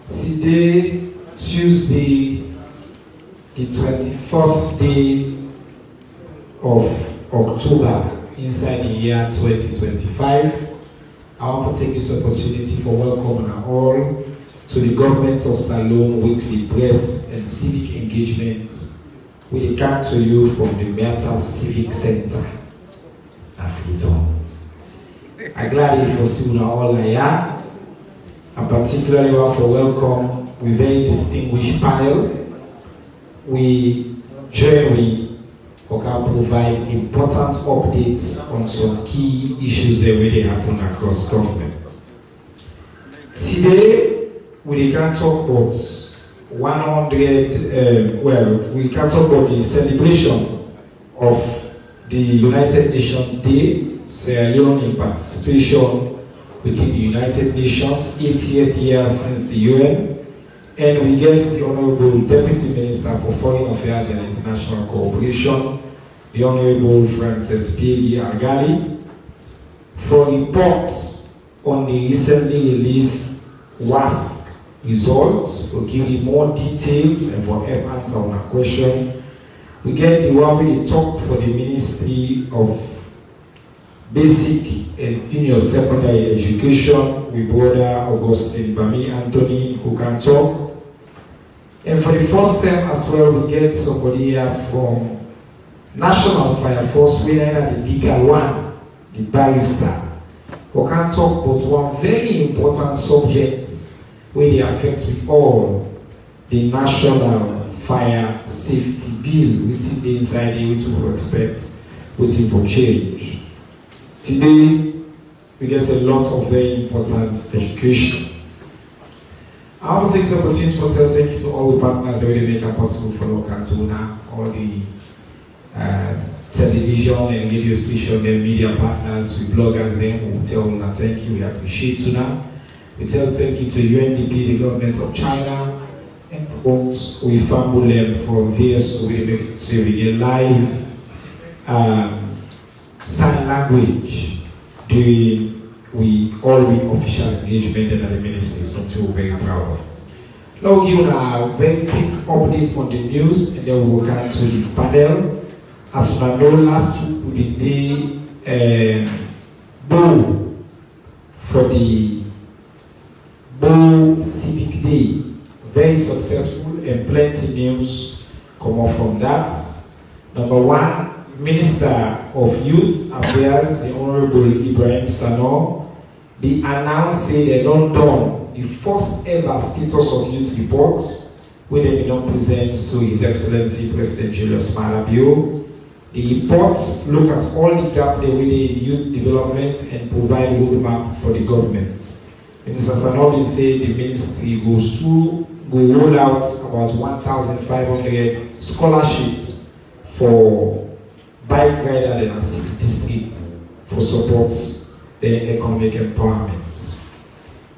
Today, Tuesday, the 21st day of October, inside the year 2025, I want to take this opportunity for welcoming all to the Government of Salome weekly press and civic engagements. We come to you from the Merta Civic Center at Leone. I'm glad you for seeing all here. I particularly want to welcome a very distinguished panel. We generally can provide important updates on some key issues that really happen across government. Today, we can talk about 100, we can talk about the celebration of the United Nations Day, Sierra Leone participation within the United Nations, 80th year since the UN, and we get the Honorable Deputy Minister for Foreign Affairs and International Cooperation, the Honorable Frances P. Agali, for reports on the recently released WASC results. We'll give you more details and for help answer on our question. We get the one with the talk for the Ministry of Basic and Senior Secondary Education with Brother Augustine Bami Anthony, who can talk. And for the first time as well, we get somebody here from National Fire Force, we are the legal one, the barrister, who can talk about one very important subject where they affect with all the National Fire Safety Bill, which is inside here, which we expect, waiting for change. Today, we get a lot of very important education. I want to take this opportunity to thank you to all the partners that really make it possible for Lokantuna, all the television and radio station and media partners, we bloggers them, we tell them thank you, we appreciate you now. We tell thank you to UNDP, the government of China, and of course we fumble them for this, so we make sure we get live sign language during all the official engagement and the ministry, something we're very proud of. Now we'll give a very quick update on the news and then we'll come to the panel. As you know, last week we did the Bow for the Bow Civic Day. Very successful and plenty news come up from that. Number one, Minister of Youth Affairs, the Honorable Ibrahim Sano, they announced they don't done the first ever status of youth reports, where they will not present to His Excellency President Julius Malabio. The reports look at all the gaps within youth development and provide a roadmap for the government. Minister Sanobi said the ministry will roll out about 1,500 scholarships for bike riders in 6 districts for support the economic empowerment.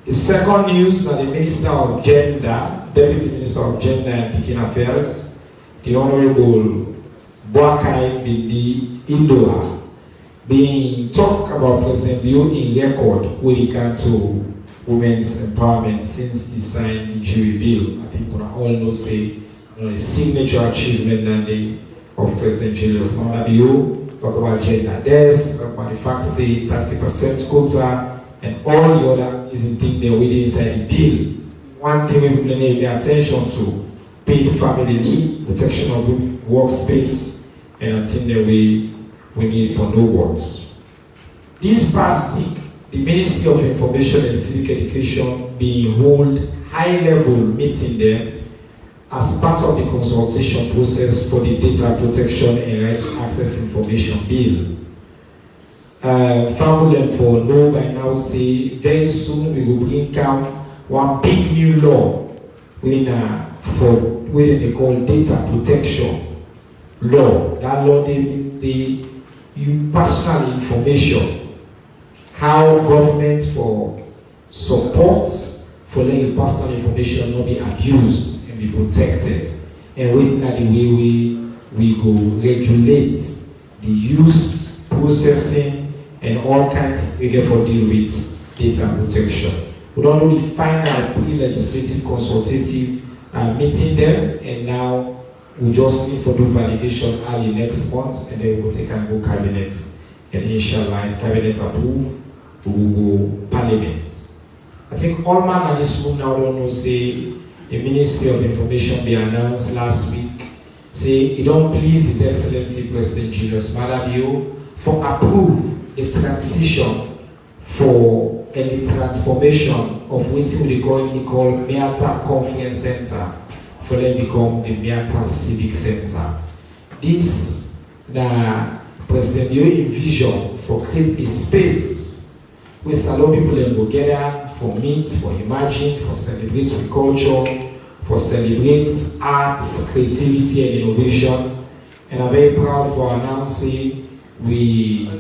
The second news that the Minister of Gender, Deputy Minister of Gender and Pekin Affairs, the Honorable Boakai Bindi Indoa, being talk about President Liu in record when it comes to women's empowerment since he signed the jury bill. I think we all know say a signature achievement of President Julius Malabio, talk about gender deaths, talk about the fact say 30% quota and all the other amazing things that we did inside the bill. One thing we pay attention to, paid family leave, protection of workspace, and I think that we need for no words. This past week, the Ministry of Information and Civic Education being hold high-level meeting there as part of the consultation process for the Data Protection and Right to Access Information Bill. Family for know by now say very soon we will bring out one big new law for what they call data protection law. That law they means the personal information, how government for supports for letting personal information not be abused and be protected, and within the way we go regulate the use, processing, and all kinds we get for deal with data protection. We don't do the final pre-legislative consultative meeting them, and now we just need for do validation early next month, and then we will take and go cabinet, and inshallah, if cabinet approve, we will go parliament. I think all man at this room now don't know, say, the Ministry of Information be announced last week, say, it don't please His Excellency President Julius Madabio for approve the transition for and the transformation of what we call Miata Conference Center for them become the Miata Civic Center. This the President Bio envision for create a space where allow people to go gather for meet, for imagine, for celebrate with culture, for celebrate arts, creativity and innovation. And I'm very proud for announcing we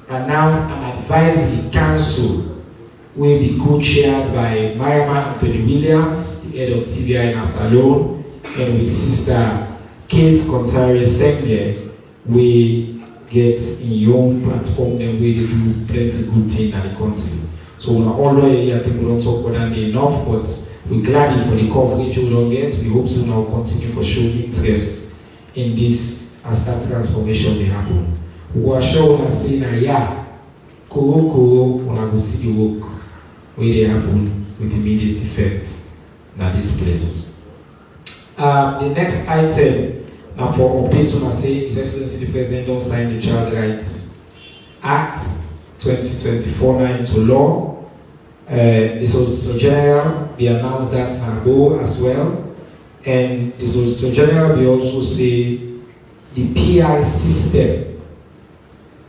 announced an advisory council will be co-chaired by Myama Anthony Williams, the head of TBI in Leone, and with Sister Kate Contari Senge. We get in your platform and we do plenty good things in the country. So we are all here, I think we don't talk about that enough, but we're glad for the coverage we don't get. We hope so now continue for showing interest in this as that transformation will happen. We are sure and saying, yeah, Koro, when I go see the work where they happen with immediate effect in this place. The next item now for updates on I say His Excellency the President don't sign the Child Rights Act 2024 now into law. The Solicitor General we announced that now go as well, and the Solicitor General we also say the PI system.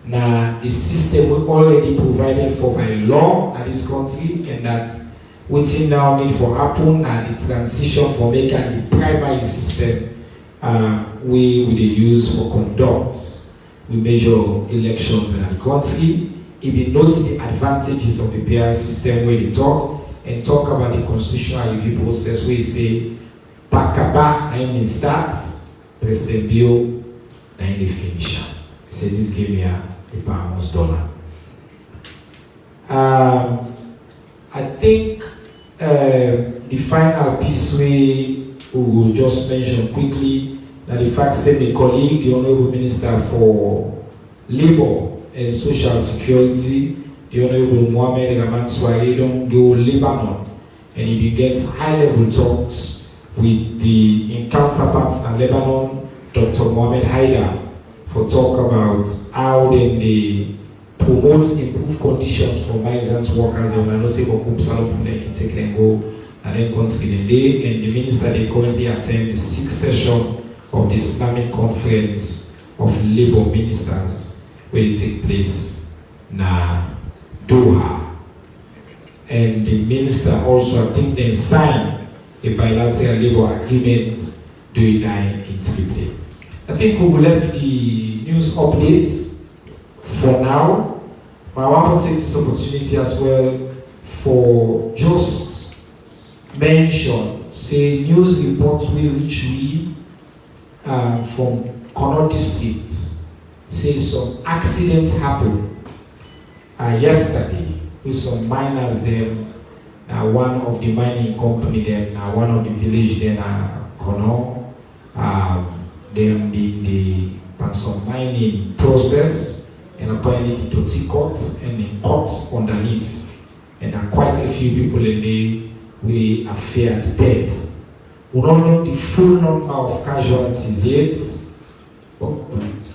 Now, the system we already provided for by law in this country, and that waiting now need for happen and the transition for making the primary system we will use for conduct. We measure elections in the country. If you notice the advantages of the PI system where they talk about the constitutional review process where you say Pakaba na starts, President Bio na finish. Say this game here. The pounds dollar. I think the final piece we will just mention quickly that the fact that my colleague, the Honorable Minister for Labour and Social Security, the Honorable Mohamed Rahman Swahili, don't go Lebanon, and he begins high-level talks with the counterparts in Lebanon, Dr. Mohamed Haidar, for talk about how they promote improved conditions for migrant workers. They will not say for Kupsalo they can take and go and then continue the day. And the minister they currently attend the 6th session of the Islamic Conference of Labour Ministers where it take place in Doha. And the minister also, I think, they signed a bilateral labour agreement during that in Tripoli. I think we will leave the news updates for now. But I want to take this opportunity as well for just mention, say news reports will reach me from Connaught District. Say some accidents happened yesterday with some miners there. One of the mining company there, one of the village there, Connaught. Them being some mining process, and apparently the dirty cuts and the cuts underneath. And there are quite a few people in there we are feared dead. We don't know the full number of casualties yet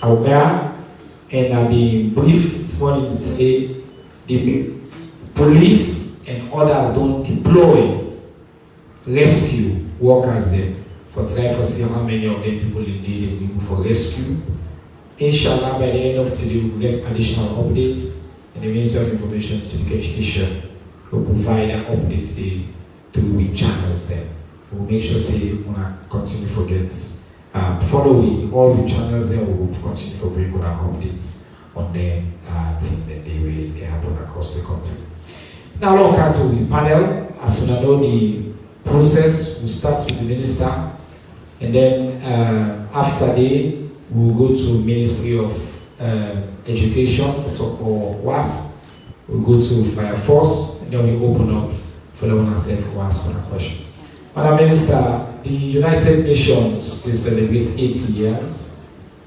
out there, and I've been briefed this morning to say the police and others don't deploy rescue workers there. For try to see how many of them people indeed will go for rescue. Inshallah, by the end of today, we will get additional updates, and the Ministry of Information and Civic Education will provide an updates day through channels there. We will make sure say we will continue to get following all the channels there. We will continue to bring our updates on them things that they will happen across the country. Now, look at the panel. As soon as the process, we start with the minister. And then after that, we'll go to Ministry of Education, talk for WAS. We'll go to Fire Force, and then we open up for the one who asked a question. Madam Minister, the United Nations is celebrates 80 years.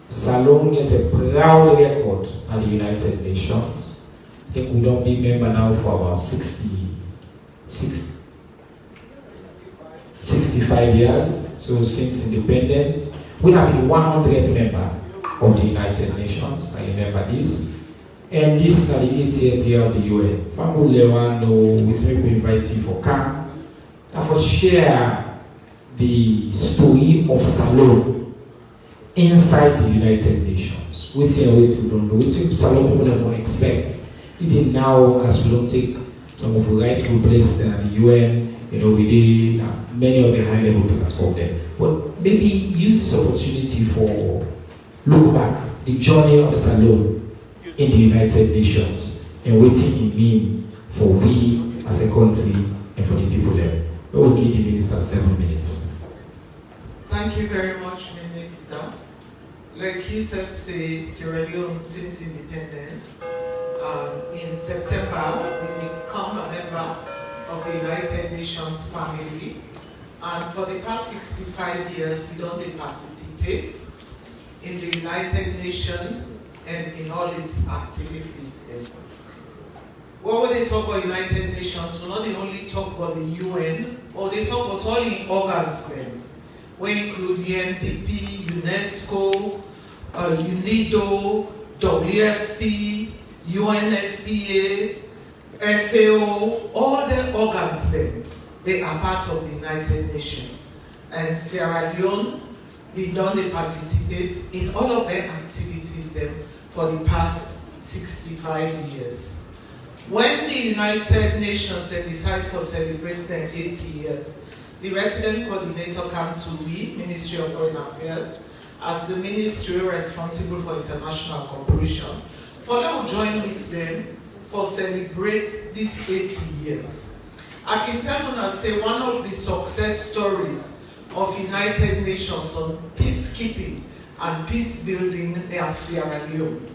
Salone gets a proud record at the United Nations. I think we don't be member now for about 65 years. So since independence, we have been 100th member of the United Nations. I remember this. And this is the 80th year of the UN. Some people know which make me invite you for camp and for share the story of Salone inside the United Nations. Which we don't know. Which Salone people never expect. Even now, as we don't take some of the rightful place in the UN, we did many of the high-level platform there. But maybe use this opportunity for look back the journey of Salone in the United Nations and what it means for we as a country and for the people there. We will give the Minister 7 minutes. Thank you very much, Minister. Like you said, Sierra Leone since independence. In September, we become a member of the United Nations family. And for the past 65 years, we don't participate in the United Nations and in all its activities. When they talk about United Nations, we not only talk about the UN, or they talk about all the organs then. We include UNDP, UNESCO, UNIDO, WFP, UNFPA, FAO, all the organs then, they are part of the United Nations. And Sierra Leone, we don't participate in all of their activities then for the past 65 years. When the United Nations decided for celebrating their 80 years, the resident coordinator came to me, Ministry of Foreign Affairs, as the ministry responsible for international cooperation, for them to join with them for celebrate these 80 years. I can tell you now, say one of the success stories of United Nations on peacekeeping and peace building in Sierra Leone.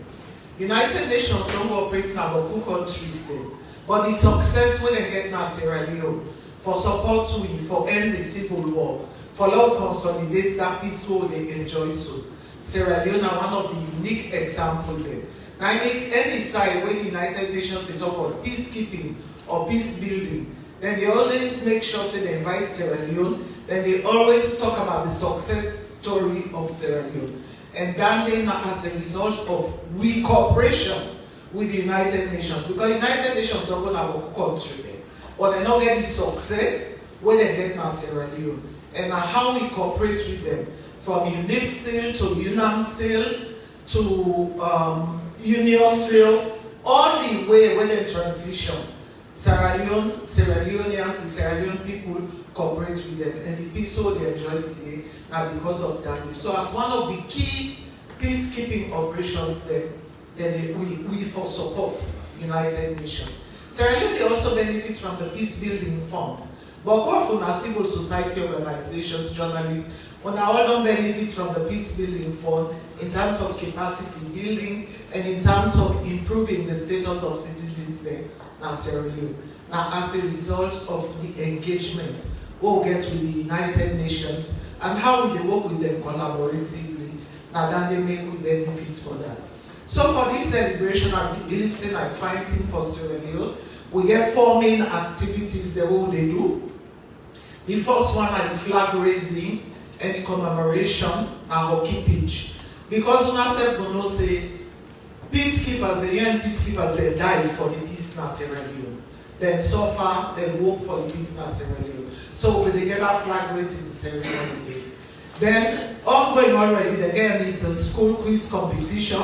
United Nations don't operate in about 2 countries there, but the success when they get in Sierra Leone for support to for end the civil war, for love consolidate that peaceful they enjoy so. Sierra Leone are one of the unique examples there. Now I make any side when the United Nations they talk about peacekeeping or peace building, then they always make sure say they invite Sierra Leone, then they always talk about the success story of Sierra Leone. And that then as a result of we cooperation with the United Nations, because the United Nations don't go have a country there, but they not get the success when they get in Sierra Leone. And how we cooperate with them, from UNIPSIL to UNAMSIL to UNIOSIL, all the way when they transition. Sierra Leoneans, the Sierra Leone people cooperate with them, and the peace they enjoy today now because of that. So as one of the key peacekeeping operations then we for support United Nations. Sierra Leone also benefits from the peace building fund. But often as civil society organizations, journalists, when all don't benefit from the peace building fund in terms of capacity building and in terms of improving the status of citizens there in Sierra Leone. Now as a result of the engagement we'll get with the United Nations and how we work with them collaboratively, now then they make good benefits for that. So for this celebration, I believe saying I find it for Sierra Leone, we get 4 main activities that what they do. The first one are the flag raising and the commemoration and hockey pitch. Because una self will know say peacekeepers, the UN peacekeepers, they die for the peace in Sierra Leone. They suffer, they work for the peace in Sierra Leone. So when they get that flag raising ceremony, then ongoing already, again it's a school quiz competition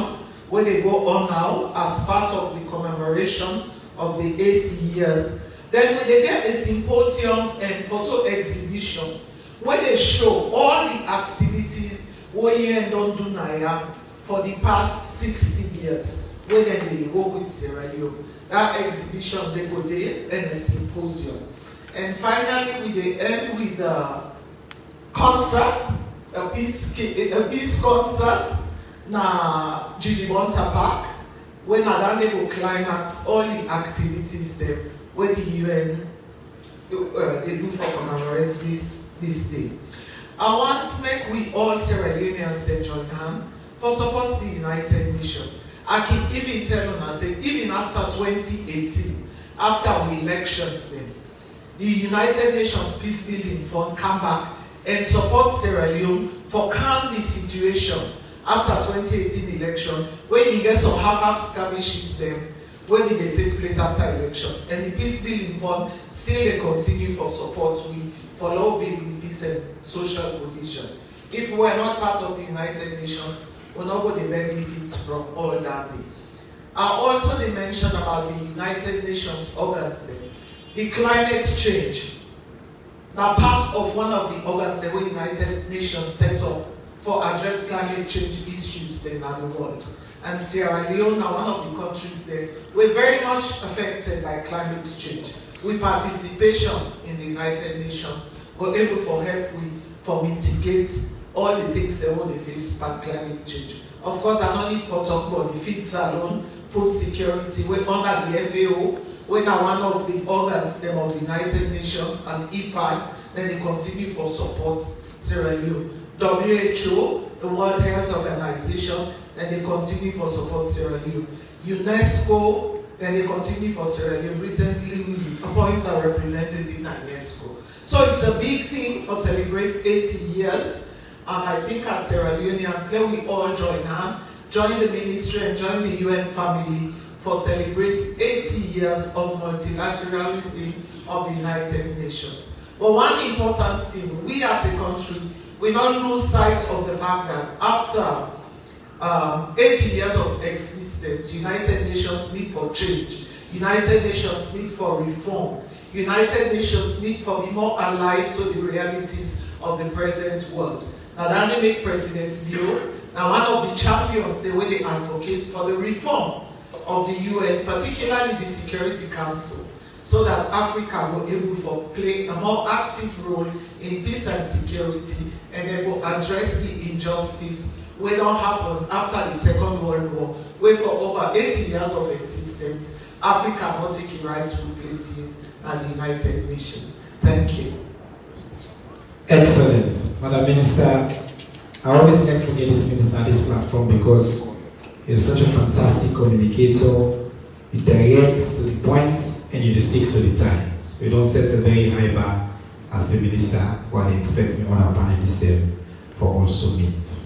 where they go on now as part of the commemoration of the 80 years. Then when they get a symposium and photo exhibition where they show all the activities what you don't do now for the past 60 years, where they work with Sierra Leone. That exhibition they go there and a symposium. And finally we end with a concert, a peace concert na Jijibonta Park, when they will climax all the activities there where the UN they do for commemorate this day. I want to make we all Sierra Leoneans join hands for support the United Nations. I can even tell on us, even after 2018, after the elections then, the United Nations Peace Building Fund come back and support Sierra Leone for calm the situation after 2018 election, when you get some half-half skirmishes then, when they take place after elections. And the Peace Building Fund still they continue for support for law building, peace and social cohesion. If we are not part of the United Nations, we're not going to benefit from all that day. I also they mentioned about the United Nations organs there. The climate change. Now part of one of the organs that the United Nations set up for address climate change issues in the world. And Sierra Leone are one of the countries there. We're very much affected by climate change. With participation in the United Nations, we're able to help for mitigate all the things that we face by climate change. Of course, I don't need to talk about the feed alone, food security. We're under the FAO. We're now one of the organs of the United Nations and IFAD, then they continue for support Sierra Leone. WHO, the World Health Organization, then they continue for support Sierra Leone. UNESCO, then they continue for Sierra Leone. Recently, we appointed a representative in UNESCO. So it's a big thing for celebrate 80 years. And I think as Sierra Leoneans, let we all join hands, join the ministry and join the UN family for celebrate 80 years of multilateralism of the United Nations. But one important thing, we as a country, we don't lose sight of the fact that after 80 years of existence, United Nations need for change, United Nations need for reform, United Nations need for be more alive to the realities of the present world. Now that they make President Leone, now one of the champions, the way they advocate for the reform of the UN, particularly the Security Council, so that Africa will be able to play a more active role in peace and security, and they will address the injustice which don't happen after the Second World War, where for over 80 years of existence, Africa not taking right to replace it at the United Nations. Thank you. Excellent. Madam Minister, I always like to get this minister on this platform because he's such a fantastic communicator. You direct to the points and you stick to the time. So you don't set a very high bar as the minister while expecting all our panelists there for also meet.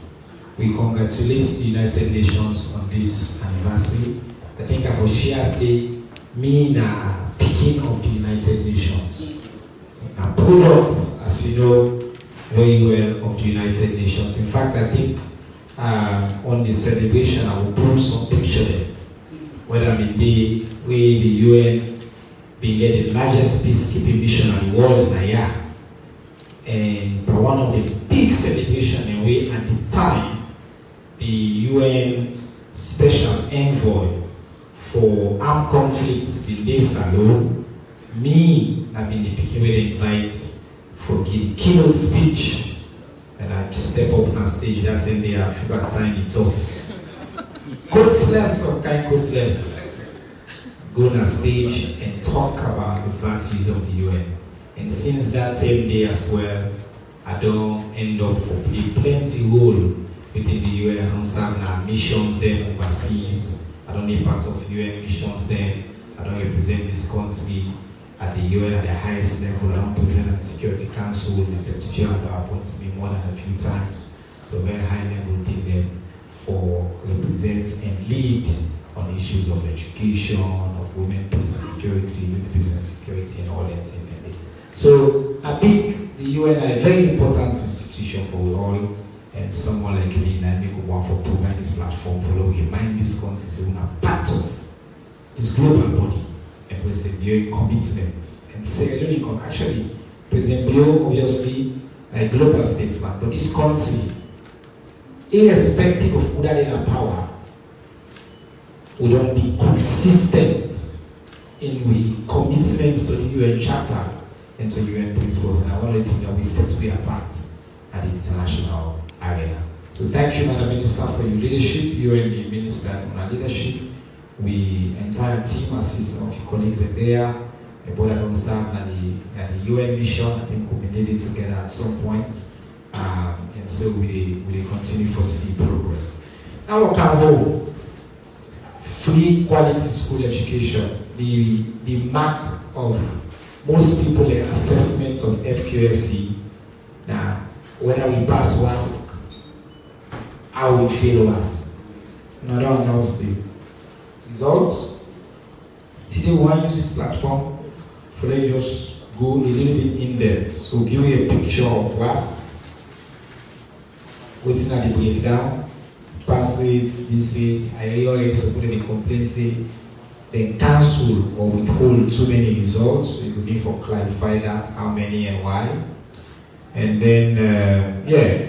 We congratulate the United Nations on this anniversary. I think I will share say me na picking of the United Nations. A product, as you know very well, of the United Nations. In fact, I think on the celebration I will put some picture there. Whether I mean where the UN began the largest peacekeeping mission in the world in a year. And for one of the big celebrations and we at the time, the UN Special Envoy for Armed Conflicts in this alone, me, I've been the people they invite for give keynote speech, and I step up on stage that in there a few tiny talks. Coatless or kind coatless, go on stage and talk about the values of the UN. And since that same day as well, I don't end up for play plenty role within the UN. I don't serve our missions there overseas. I don't be part of UN missions there. I don't represent this country at the UN at the highest level. I don't present at the Security Council. The Secretary General appoints me more than a few times. So very high level thing there for represent and lead on issues of education, of women, peace and security, youth peace and security, and all that thing. So I think the UN is a very important institution for us all, and someone like me, and I make one for provide this platform for to remind this country that we are part of this global body, and President Leone commitments. And Sierra Leone, actually, President Leone obviously a global statesman, but this country, irrespective of who that in power, we don't be consistent in the commitments to the UN Charter and to UN principles, and I want to think that we set to be apart at the international arena. So thank you, Madam Minister, for your leadership. You and the Minister on our leadership. We entire team, assist of your colleagues are there. both of them served at the UN mission. I think we did it together at some point. And so we continue to see progress. Now we can go free quality school education. The mark of most people in assessment of FQSC. Now, whether we pass or ask, how we fail or ask. No, don't announce the results. Today we want to use this platform for them just go a little bit in depth. So give you a picture of us. What's in the breakdown. Pass it, this it, I already put in the complaint say then cancel or withhold too many results. So you need to clarify that, how many and why. And then,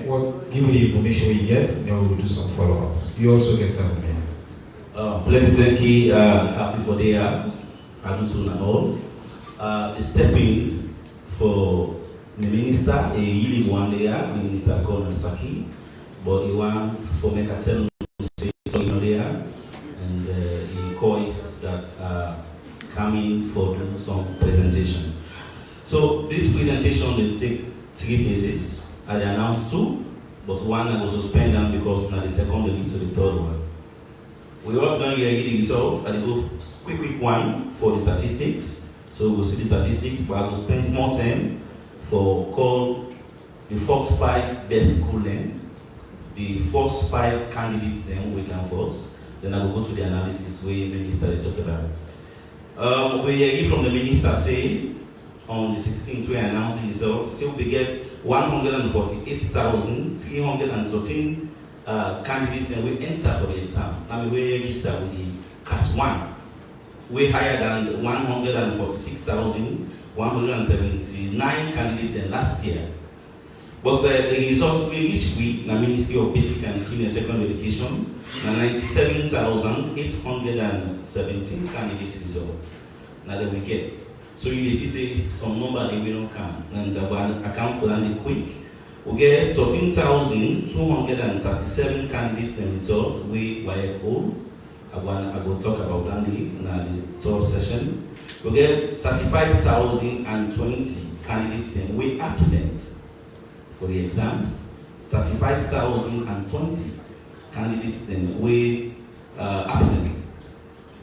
we'll give you the information we get, and then we'll do some follow-ups. You also get 7 minutes. Plenty thank you, happy for the Aguntun and all. Stepping for the minister, a really one there, Minister Gordon Saki, but he wants for make a tell say something there, and he calls that coming for doing some presentation. So this presentation will take 3 phases. I announced 2, but one I will suspend them because now the second will lead to the third one. We are done here the results. I will go quick one for the statistics. So we'll see the statistics, but I will spend more time for call the first 5 best school then, the first 5 candidates then we can first. Then I will go to the analysis where the minister talk about. We hear from the minister say on the 16th we announce the results. So we get 148,313 candidates and we enter for the exams. Now we register with the class 1. We higher than 146,179 candidates than last year. But the results we each week, the Ministry of Basic and Senior Secondary Education, 97,817 candidates results. Now that we get. So you see say some number they will not come, and one account for that quick. We get 13,237 candidates and results we were all. I will talk about that in the third session. We get 35,020 candidates and we absent for the exams. 35,020 candidates and we absent.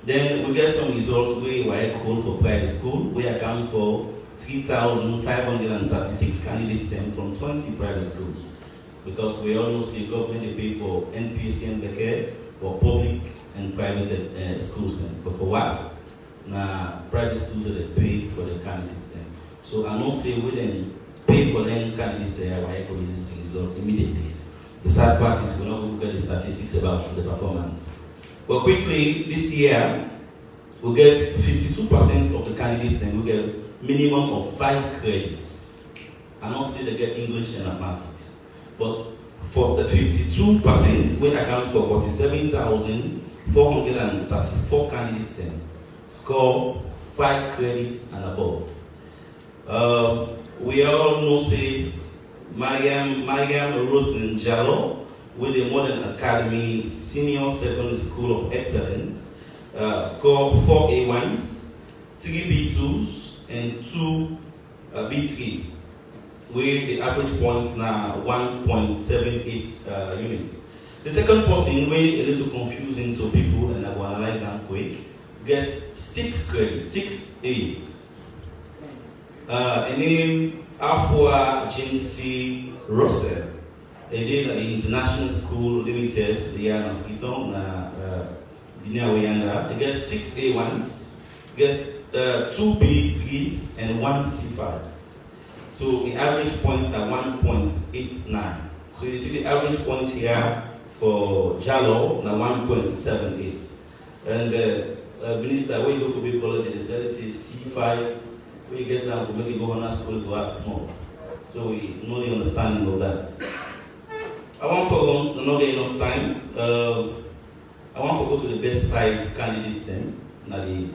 Then we get some results we were called for private school. We account for 3,536 candidates from 20 private schools. Because we all know see government they pay for NPC and care for public and private schools. But for us, now private schools they pay for the candidates. So I don't say we then pay for them candidates why release results immediately. The sad part is we're not going to get the statistics about the performance. But quickly, this year, we'll get 52% of the candidates and we'll get minimum of 5 credits. I don't say they get English and mathematics. But for the 52%, we account for 47,434 candidates and score 5 credits and above. We all know say Mariam Roslyn Jallo with the Modern Academy Senior Secondary School of Excellence score 4 A1s, 3 B2s, and 2 B3s. With the average points now 1.78 units. The second person, way a little confusing to people, and I will analyze them quick, gets 6 credits, 6 A's. And then Afua Jinsi Russell. They did an international school limited the year of Iton, they get 6 A1s, get 2 B3s, and 1 C5. So the average point at 1.89. So you see the average points here for Jallo na 1.78. And Minister, when you go to big college, they tell you C5, when you get down to make it go on school, go out small. So we know the understanding of that. I want for not get enough time. I want to go to the best 5 candidates then, na the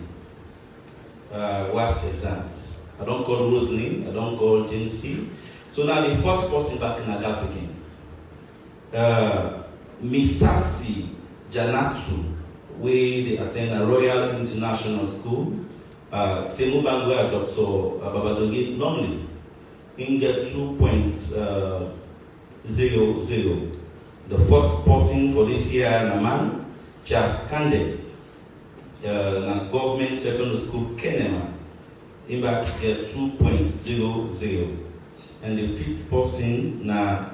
WASP exams. I don't call Roslyn, I don't call Jinsi. So now the 4th person back in a gap again. Misasi Janatu, where they attend a Royal International School, Temu Bangwa, Dr. Babadogi, normally, in get 2.00. The fourth person for this year, Naman, Charles Kande, na government secondary school, Kenema, in back get 2.00. And the fifth person, na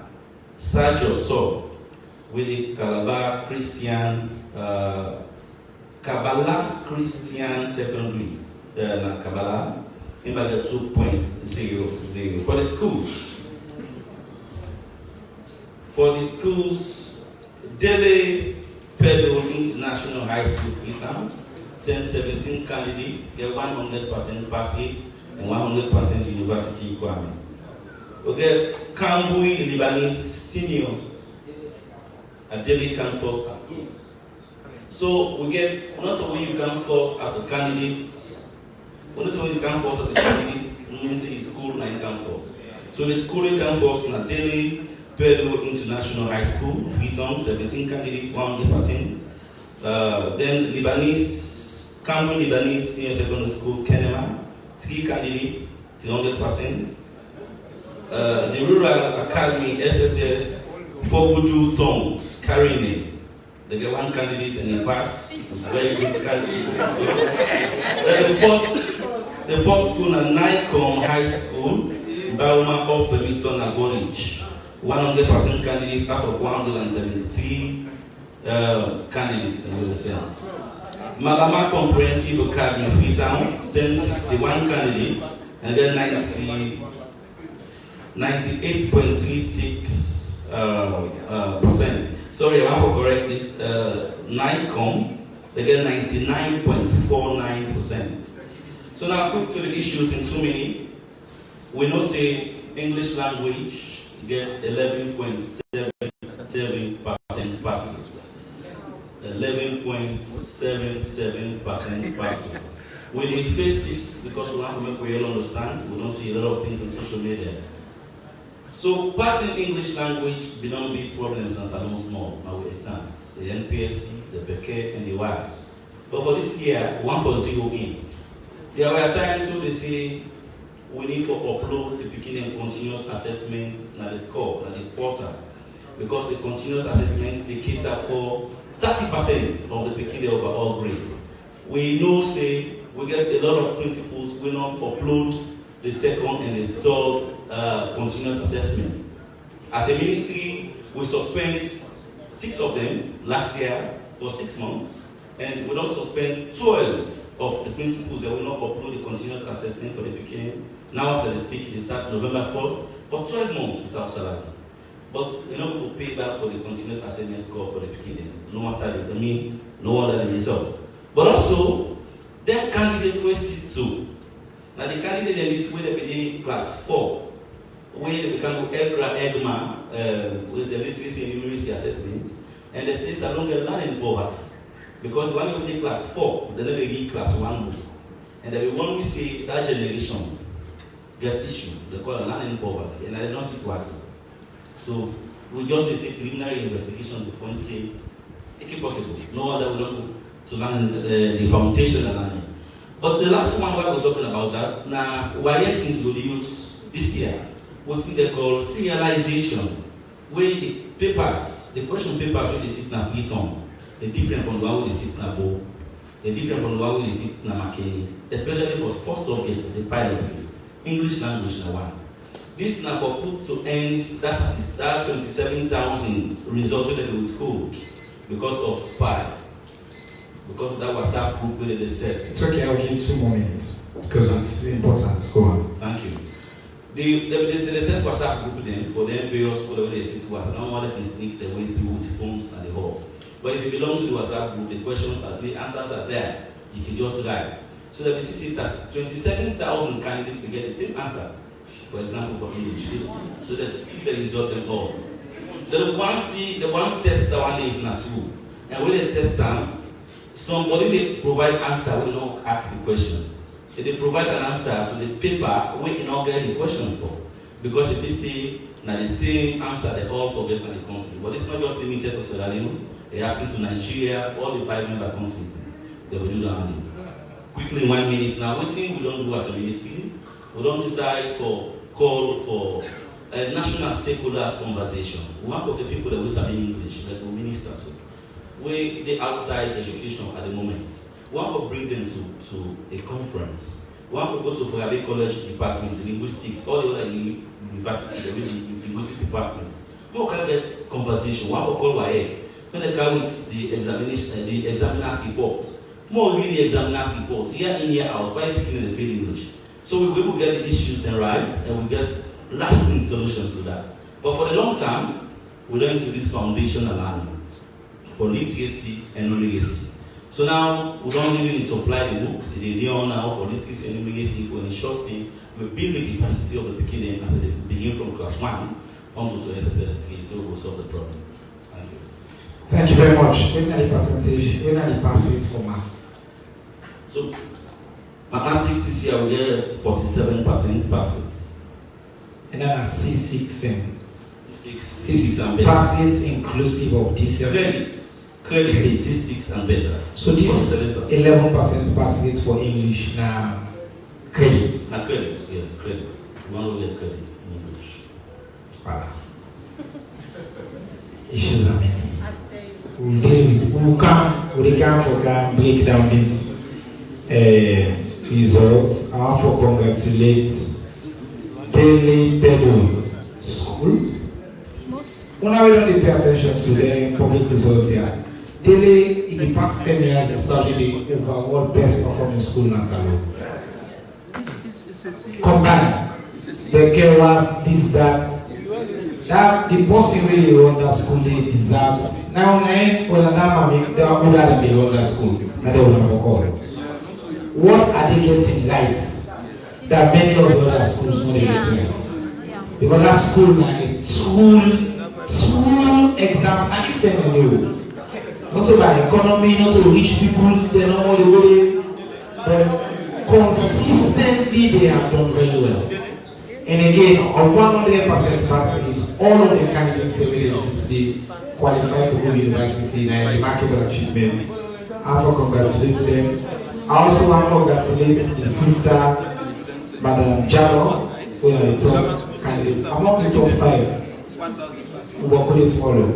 Sergio So, with the Calabar Christian, Kabbalah Christian Secondary, na Kabbalah, in back get 2.00. For the schools, Dele Pedro International High School, Freetown, sent 17 candidates, get 100% passes and 100% university requirements. We get Kambui Lebanese Senior at Dele Canforce as well. So we get not only you can force as a candidate, not only you can force as a candidate, means in school and can force. So the school you can force in Dele Pedro International High School, Freetown, 17 candidates, 100%. Then Cameroon Lebanese Senior Secondary School, Kenema, 3 candidates, 300%. The Rural Academy, SSS, Foguju Tong, Karine, they get 1 candidate and they pass, very good candidate. The fourth school, Nicom High School, Bauma of Flemington and Gorich. 100% candidates out of 173 candidates in the cell. Malama Comprehensive Academy Freetown sent 61 candidates and then 98.36%. Sorry, I have to correct this. NICOM, they get 99.49%. So now quick to the issues in 2 minutes. We know say English language gets 11.77% passes. 11.77% passes. We need to face this because we want to make we all understand. We don't see a lot of things in social media. So passing English language be not big problems and some small our exams. The NPSC, the BK, and the WAS. But for this year, 1 for 0 in. There were times when they say we need to upload the beginning and continuous assessments and the score and the portal. Because the continuous assessments they cater for 30% of the beginning overall grade. We know say we get a lot of principals will not upload the second and the third continuous assessments. As a ministry, we suspend 6 of them last year for 6 months, and we also suspend 12 of the principals that will not upload the continuous assessment for the beginning. Now after the speak, they start November 1st for 12 months without salary. But we're not going to pay back for the continuous assessment score for the beginning, no matter the no matter the result. But also, them candidates will sit so. Now the candidate in this way they be class 4, where they can go EGMA, with the literacy and numeracy assessments, and they say it's a longer learning poverty. Because when you take class 4, they never give class 1 book. And then when we see that generation gets issued, they call it learning poverty, and I don't see it was. So we just say preliminary investigation to point say, it's possible. No other will not to learn the foundation of learning. But the last one what I was talking about that, now we are going to use this year what they call serialization, where the papers, the question papers where they sit now Freetown, they're different from the one where they sit now Bo, they're different from the one where they sit now Makeni, especially for first subject, it's a pilot phase, English language now one. This now for put to end that 27,000 results that we scored because of SPY. Because that WhatsApp group where they said. It's okay, I'll give you 2 more minutes because it's important. Go on. Thank you. They set WhatsApp group then for them various for the way they sit WhatsApp. No one can sneak their way through with phones and the whole. But if you belong to the WhatsApp group, the questions are the answers are there. You can just write. So that we see that 27,000 candidates will get the same answer. For example, for English. So they see the result and all. The one test the one if not 2. And when they test them, somebody they provide answer will not ask the question. So they provide an answer to the paper we will not get the question for. Because if they say now the same answer they all forget by the country. But it's not just limited to Sierra Leone, it happens to Nigeria, all the 5 member countries. They will do that. quickly in 1 minute now, what thing we don't do as a ministry, we don't decide for call for a national stakeholders conversation. We want for the people that we study English, like the ministers, we they outside education at the moment. We want to bring them to a conference. We want to go to Fogabe College departments, linguistics, all the other universities, the linguistic departments. We can get conversation. We want to call WAEC. When they come with the examination, the examiner's report. More read the examiner's report. Year in, year out, by picking in the field English. So we will get the issues then right, and we get lasting solutions to that. But for the long term, we learn to this foundational learning for literacy and numeracy. So now we don't even supply the books, the Leone now for literacy and numeracy for ensuring we build the capacity of the beginning as they begin from class 1 onto to SSS3, so we'll solve the problem. Thank you. Thank you very much. When are the percentage? When are the percentage for maths? So mathematics this year we get 47% passes. And then a C6 and C6 and better. passes inclusive of this Credits, C6 and better. So this 11% passes for English now credits. Now credits, yes, credits. One will get credits in English. Wow. Issues are many. We can break down these results. I want to congratulate Daily Pebble School. When I really pay attention to the public results here, Daily in the past 10 years is probably the overall best performing school in Nassau. Combined, the chaos, this, that the person really run that school, they deserves. Now, when they are older than they run that school, and they will not call it. What are they getting right that many of the other schools don't get right? Because that school is a tool exam, and it's them new. Not so by economy, not so rich people, they know all the way, but consistently they have done very well. And again, on 100% passing, all of the candidates since they qualify to go to university and remarkable achievement. I want to congratulate them. I also want to congratulate the sister, Madam Jalo, who are the top candidates. I'm not the top 5. We will put it smaller. And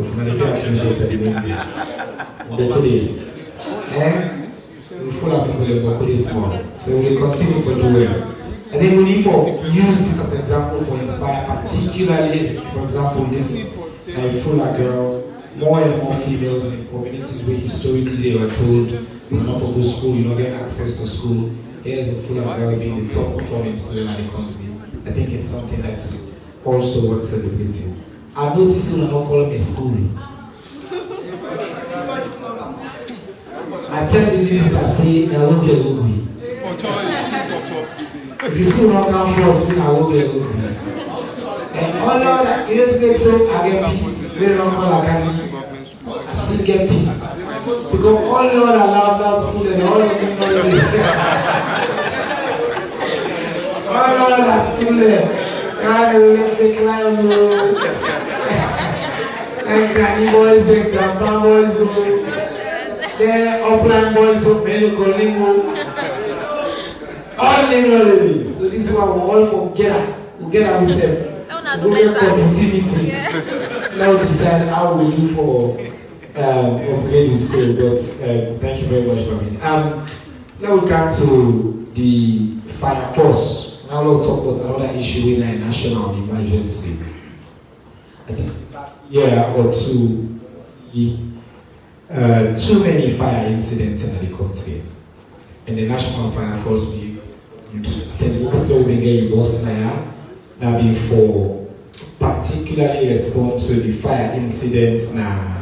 we full of people that will put it small. So we will continue to do well. And then we need to use this as an example for inspire, particularly, for example, this Fuller girl, more and more females in communities where historically they were told you not to go to school, you don't get access to school. Here's a Fuller girl being the top performing student in the country. I think it's something that's also worth celebrating. I noticed you not calling a school. I tell the minister, say, I won't be a good way. The school not come first, I won't be a good way. And all that, it just makes sense, I get peace. Very long call academy, I still get peace. Because all the other allowed that school and all of them know all the other school there, can't let me climb and granny boys and grandpa boys, the upland boys of Melukolingo, all the so this one we all get ourselves. We get opportunity. Now decide how we do for upgrade the school, but thank you very much for me. Now we come to the fire force. Now we'll talk about another issue in a national emergency. I think last year or two, too many fire incidents in the country. And the national fire force, the last year we get boss now be for particularly respond to the fire incidents na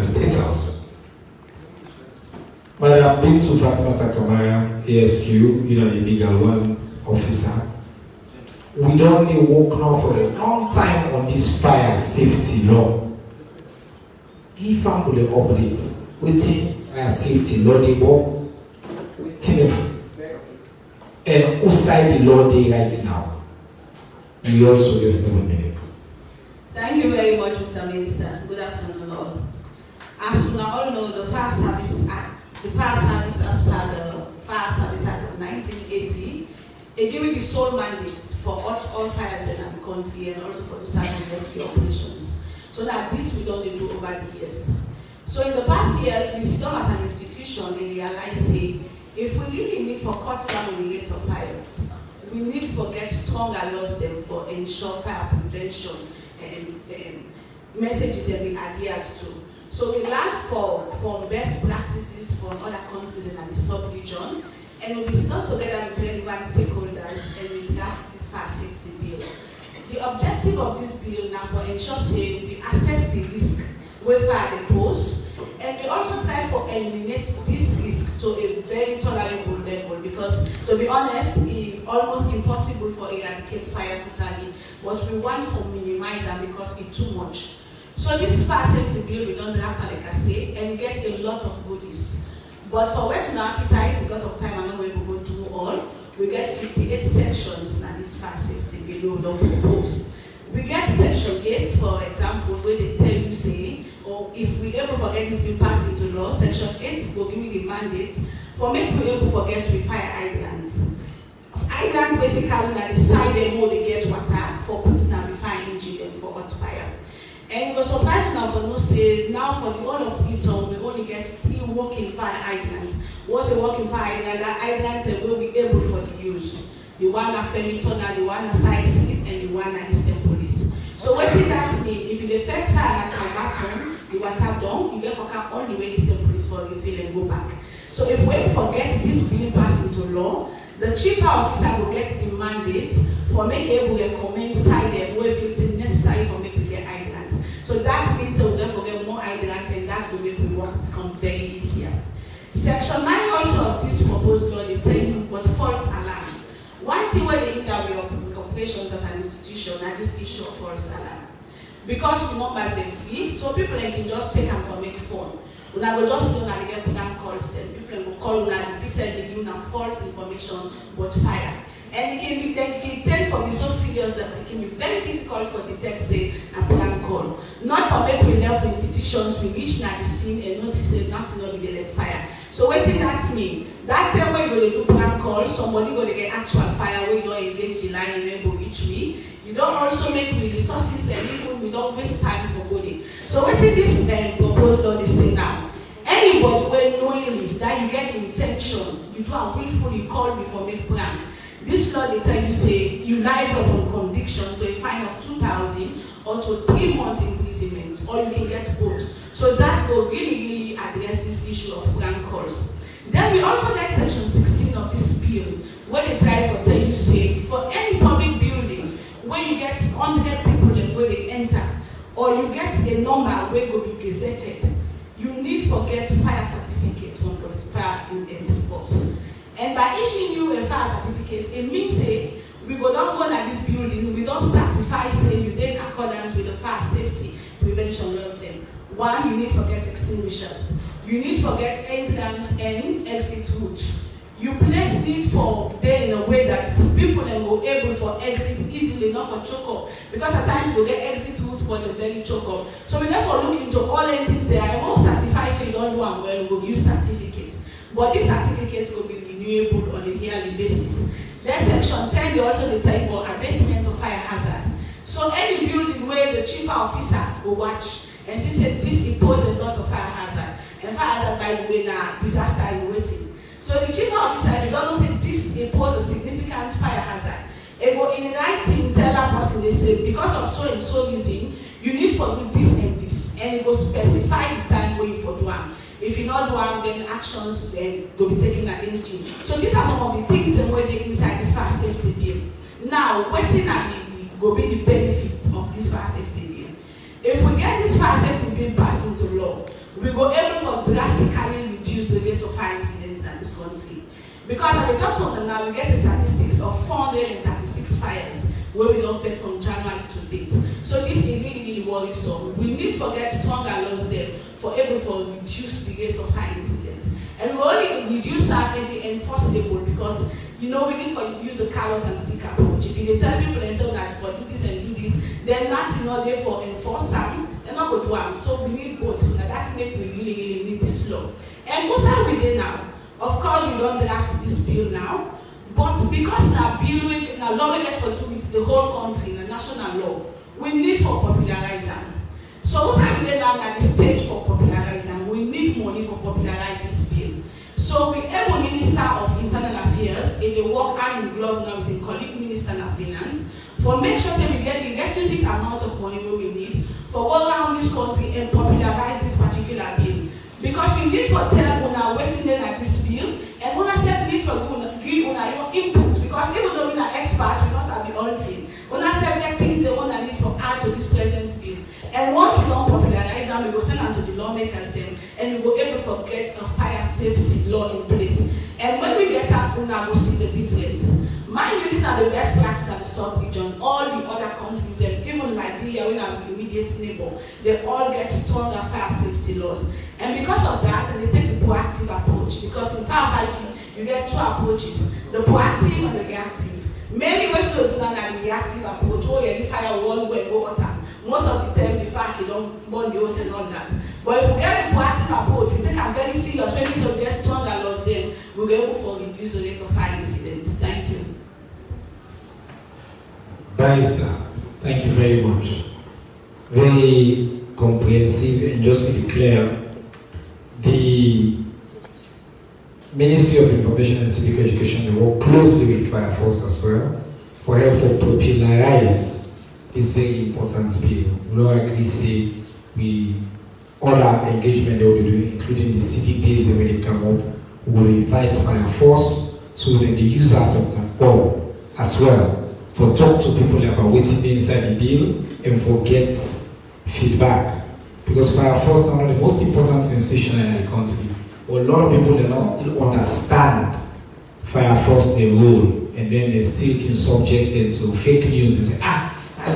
State House. But I've been to Fatima Kamara, ASQ, the legal one officer. We don't need work now for a long time on this fire safety law. If I'm going to update, waiting fire safety law they work, and who side the law they right now. We also get 7 minutes. Thank you very much, Mr. Minister. Good afternoon, all. As you all know, the Fire Service Act, the Fire Service as per the Fire Service Act of 1980, giving the sole mandate for all fires in the country and also for the search and rescue operations. So that this we don't do over the years. So in the past years, we still as an institution and realize say, if we really need for cut down the rate of fires, we need to get stronger laws then for ensure fire prevention and messages that we adhere to. So we learn from best practices from other countries in the sub-region, and we sit down together with relevant stakeholders and we draft this fire safety bill. The objective of this bill now for ensure say we assess the risk where fire they pose, and we also try to eliminate this risk to a very tolerable level, because to be honest, it's almost impossible for eradicate fire totally, but we want to minimize them because it's too much. So this fire safety bill we don't draft, like I say, and get a lot of goodies. But for whetting our appetite, because of time I'm not going to go through all, we get 58 sections in this fire safety bill we don't propose. We get section 8, for example, where they tell you say, or if we able to get this bill passed into law, section 8 will give me the mandate for make we able to get with fire hydrants. Hydrants basically na the side they know they get water for putting out the fire engine and for hot fire. And it was surprising now for no say now for the whole of Utah we only get 3 working fire hydrants. What's a working fire hydrant? That hydrants will be able for the use. The one at Femitona, the one at Side Street, and the one at Eastern Police. So what did that mean? If you affect fire at Calvaton, the water down, you get for come all the way Eastern Police for refill and go back. So if we forget this bill passed into law, the chief officer will get the mandate for making able to recommend side them where it is necessary for making get hydrants. So that means we'll therefore get more hydrants, and that will make the work become very easier. Section 9 also of this proposed law, they tell you what false alarm. One thing where they interview with operations as an institution and this issue of false alarm. Because the numbers they free, so people can just take them for make phone. When I will just know that they get program calls them. People will call and repeatedly give them false information about fire. And it can tend to be so serious that it can be very difficult for detect say a program call. Not for making left institutions we reach now the scene and notice say nothing will be there like fire. So what did that mean? That time when you go to do program call, somebody go to get actual fire where you don't engage the line and then go reach me. You don't also make with resources and people we don't waste time for going. So what did this proposed law they say now? Anybody when knowingly that you get intention, you do a willfully call me for make plan. This law they tell you say you liable upon conviction to a fine of 2,000 or to 3 months imprisonment, or you can get both. So that will really address this issue of plan calls. Then we also get section 16 of this bill, where they try to tell you say for any public building where you get 100 people and where they enter, or you get a number where go be gazetted, you need to get fire certificate from the fire in force. And by issuing you a fire certificate, it means say we go down go like this building, we don't certify say you did in accordance with the fire safety prevention laws then. One, you need to get extinguishers. You need to get entrance and exit routes. You place need for them in a way that people will able for exit easily, not for choke up. Because at times you get exit route for the very choke up. So we therefore look into all things there. I won't certify so you don't do them well, we'll use certificates. But these certificates will be renewable on a yearly basis. Then section 10 they also tell for abatement of fire hazard. So any building where the chief officer will watch and see say this imposes a lot of fire hazard. And fire hazard by the way now disaster in waiting. So the chief officer, they don't say this imposes a significant fire hazard. It will in writing tell that person they say because of so and so reason, you need to do this and this. And it will specify the time where you for do them. If you not do them, then actions then will be taken against you. So these are some of the things that were inside this fire safety bill. Now, what thing are will be the benefits of this fire safety bill? If we get this fire safety bill passed into law, we go able to drastically reduce the rate of fire incidents in this country. Because at the top of now, we get the statistics of 436 fires where we don't get from January to date. So this is really worrisome. We need to get stronger laws there for able to reduce the rate of fire incidents. And we only reduce that if it's enforceable because we need to use the carrot and stick approach. If you tell people and say that for do this and do this, then that's not there for enforce them, they're not going to do them. So we need both. So that's make we really need this law. And what's our way there now? Of course, we don't draft this bill now, but because now bill we now law we get for do with the whole country, the national law, we need for popularize them. So what have we get down at the stage for popularize them? We need money for popularize this bill. So we have a Minister of Internal Affairs in the work hand in glove now with the colleague Minister of Finance for make sure that we get the requisite amount of money we need for go around this country and popularize this particular bill. Because we need for tell una waiting in at this bill and una said need for give una your input because even though we are experts, we don't have the whole thing. Una said that things they wanna need for add to this present bill. And once we don't popularize them, we will send them to the lawmakers then and we will able to get a fire safety law in place. And when we get up, una will see the difference. Mind you, these are the best practices at the South region. All the other countries, and even Liberia, we have the immediate neighbor, they all get stronger fire safety laws. And because of that, they take the proactive approach. Because in firefighting, you get two approaches, the proactive and the reactive. Many ways to do that the reactive approach, where you fire one way, go water. Most of the time, the fact you don't burn the house and all that. But if we get a proactive approach, we take a very serious, when we get stronger laws, then we'll be able to reduce the rate of fire incidents. Thank you. Barrister, thank you very much. Very comprehensive, and just to be clear, the Ministry of Information and Civic Education will work closely with Fire Force as well for help to popularize this very important bill. We don't agree say we all our engagement they will do, including the civic days that when they come up, we will invite Fire Force so that the users of that all as well for talk to people about what's inside the bill and for get feedback. Because Fire Force is one of the most important institutions in the country. A lot of people do not understand Fire Force their role, and then they still can subject them to fake news and say,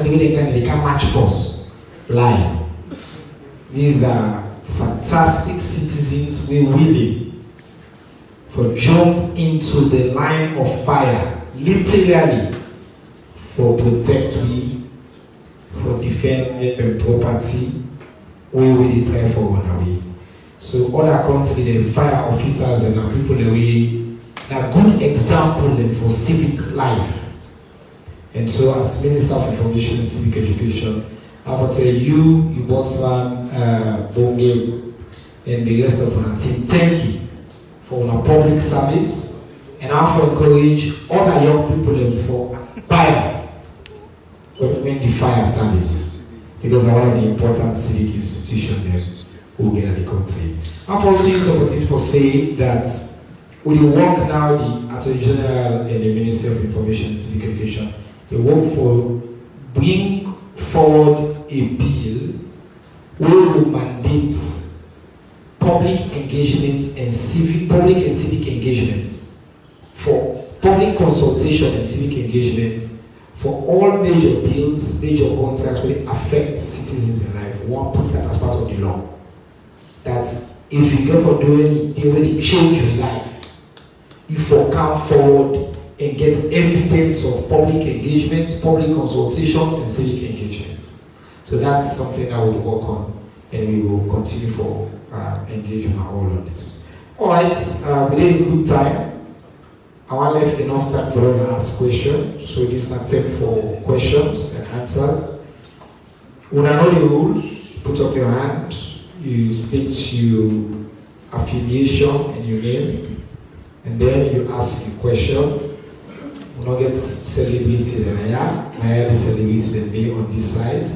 they can't match force. Lie. These are fantastic citizens we willing for jump into the line of fire, literally for protect me, for defend my property, we will try for one away. So other countries, the fire officers and the people away, are good example for civic life. And so as Minister of Information and Civic Education, I will tell you, Botsman, Bonge, and the rest of our team, thank you for our public service, and I will encourage other young people for aspire for the fire service, because they are one of the important civic institutions who get in the country. I've also used the opportunity for saying that with the work now, the Attorney General and the Ministry of Information and Civic Education, they work for bring forward a bill which will mandate public engagement and public and civic engagement for public consultation and civic engagement for all major bills, major contracts that affect citizens in life. One puts that as part of the law. That if you go for doing it, they really change your life. You for come forward and get evidence of public engagement, public consultations, and civic engagement. So that's something that we'll work on, and we will continue for engagement all on this. All right, we had a good time. I want to leave enough time for you to ask questions. So this is not time for questions and answers. When I know the rules, put up your hand. You state your affiliation and your name, and then you ask your question. We don't get celebrity than I am. I am the celebrity than me on this side.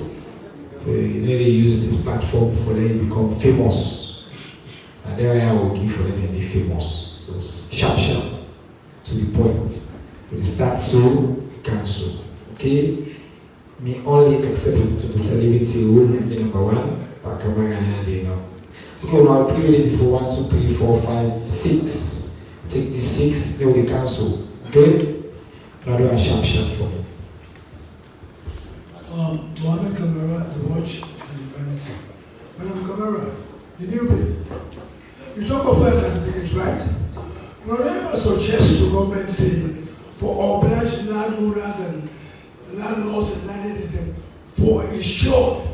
So you need to use this platform for them to become famous. And then I will give for them to be famous. So sharp, to the point. We start so, cancel. Okay? Me only accept it to the celebrity rule, number one. Okay, now play it for 1, 2, 3, 4, 5, 6. Take the 6, then we cancel. Okay? Now do a sharp for me. Mohammed Kamara, the watch and the vanity. Madam Kamara, the new bill. You talk of fire certificates, right? Whatever suggest to government saying for obliged landowners and landlords and landladies for ensure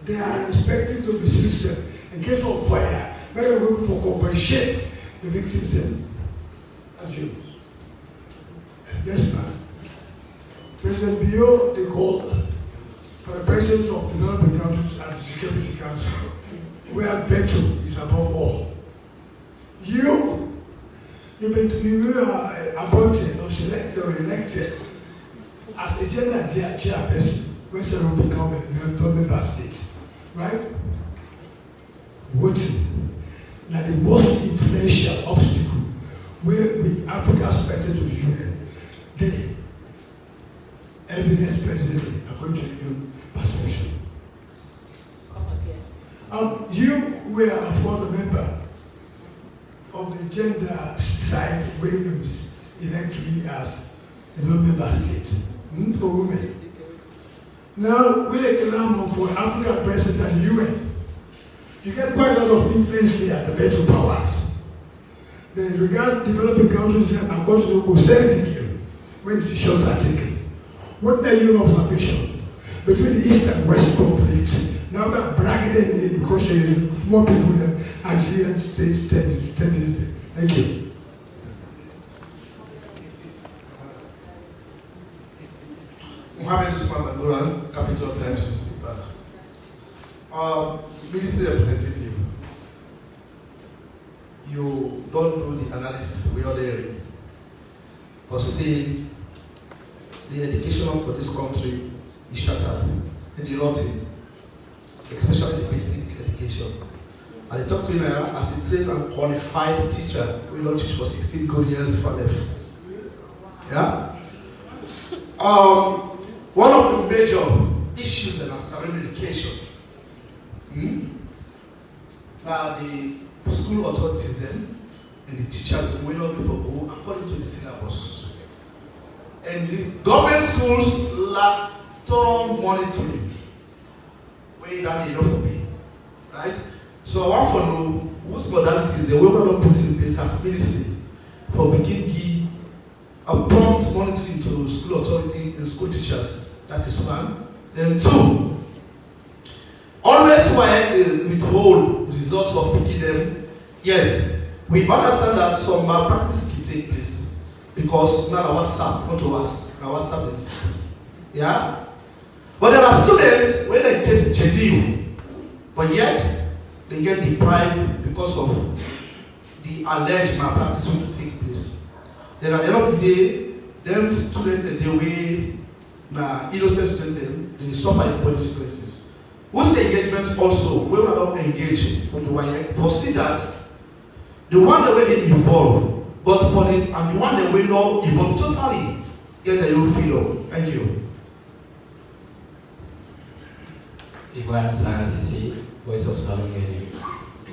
they are respecting to the system in case of fire, very good for compensate the victims then. That's you. Yes, ma'am. President Bio, they called for the presence of developing countries at the Security Council, where veto is above all. You are appointed or selected or elected as a general chairperson, Western will become a member state, right? Voting. Now the most influential obstacle where we Africa's president of the UN, the evidence president according to your perception. You were of course a member of the gender side where you elect to be as a non-member state for women. Now, with a clamor for African president at the UN, you get quite a lot of influence here at the veto powers. They regard developing countries according to who send the game when decisions are taken. What are your observation between the East and West conflict? Now that bragging because more people than Algerian states. Thank you. Mohamed Usman Aguran, Capital Times newspaper. Ministry representative, you don't do the analysis we already, but still, the education for this country is shattered and the rotten, especially basic education. And I talk to you now as a trained and qualified teacher. We don't teach for 16 good years before I left. Yeah? One of the major issues in our surrounding education are the school authorities then and the teachers will not do for according to the syllabus. And the government schools lack thorough monitoring. Where you don't need enough for me. Right? So I want to know whose modalities they will not put in place as ministry for beginning a prompt monitoring to school authority and school teachers. That is one. Then two, always why withhold results of picking them. Yes, we understand that some malpractice can take place because now WhatsApp, not to us, now WhatsApp exists. Yeah? But there are students when they get genuine, but yet they get deprived because of the alleged malpractice will take place. Then at the end of the day, them students the way na innocent students they suffer the consequences. What's the engagement also? We were not engaged on the wire. Foresee that the one that way they involve, both police and the one that way not involved totally get their own freedom. Thank you. Ibrahim Sanasisi, Voice of Salomon.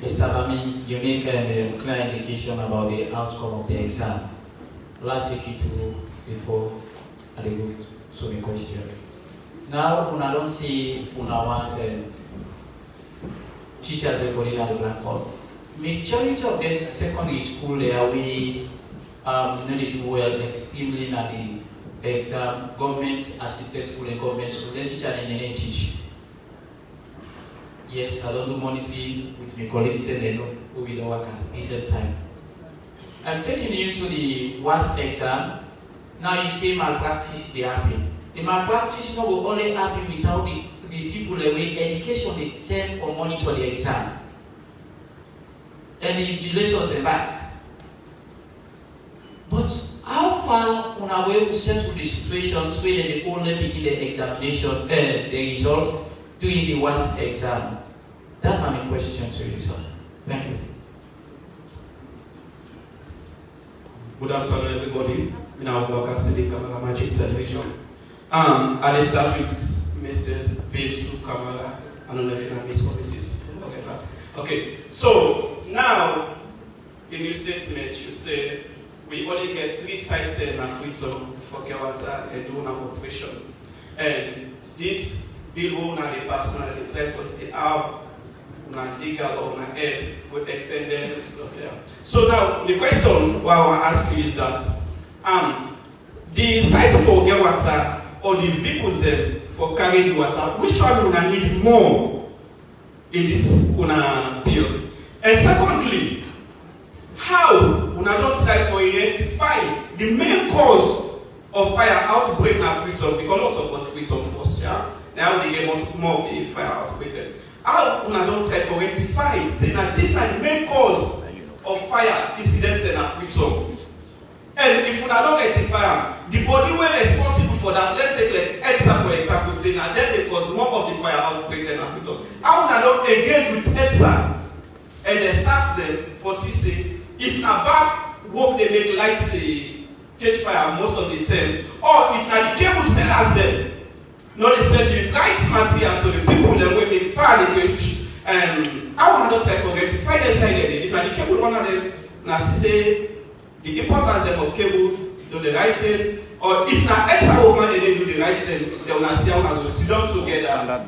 Mr. Bami, you make a clear indication about the outcome of the exam. I'll take you through before I go to the question. Now, when I don't see when I want teachers recording at the blackboard, majority of the secondary school there we need to do well extremely in the exam, government assisted school and government school, they teach and they teach. Yes, I don't do monitoring with my colleagues and they don't who we don't work at recent time. I'm taking you to the worst exam. Now you say malpractice they happen. The malpractice not will only happen without the people the way education is sent for monitor the exam. And the invigilators are back. But how far on our way to settle the situations where they only begin the examination and the result doing the worst exam? That's my question to you, sir. Thank you. Good afternoon, everybody. Now, welcome to the Kamala Magic Television. I'll start with Mrs. Bebesu Kamala. I don't know if you know Miss Policies. Okay, so now in your statement, you say we only get 3 sites in Africa for Kewasa and do an operation. And this bill will not be passed on the type of the out. Legal or air with extended stuff there. So now the question what I want to ask you is that the sites for get water or the vehicles for carrying the water, which one will need more in this bill? And secondly, how when I don't try for identify the main cause of fire outbreak na freedom, because lots of what freedom first, yeah. Now they get more of the fire outbreak then. How when I don't try for identify, say that this is the main cause of fire incidents and freedom. And if we don't rectify the body were responsible for that, let's take like ETSA for example, saying that then they cause more of the fire outbreak than freedom. How when I don't engage with ETSA and they start them for CC, if na bad work they make like say catch fire most of the time, or if na the cable sellers them, no they sell the right material to the people that will make fire the cage. How when I don't try for rectify the side of it, if na the cable one of them na say the importance of cable, do the right thing, or if na extra woman they do the right thing, they will see how we go sit down together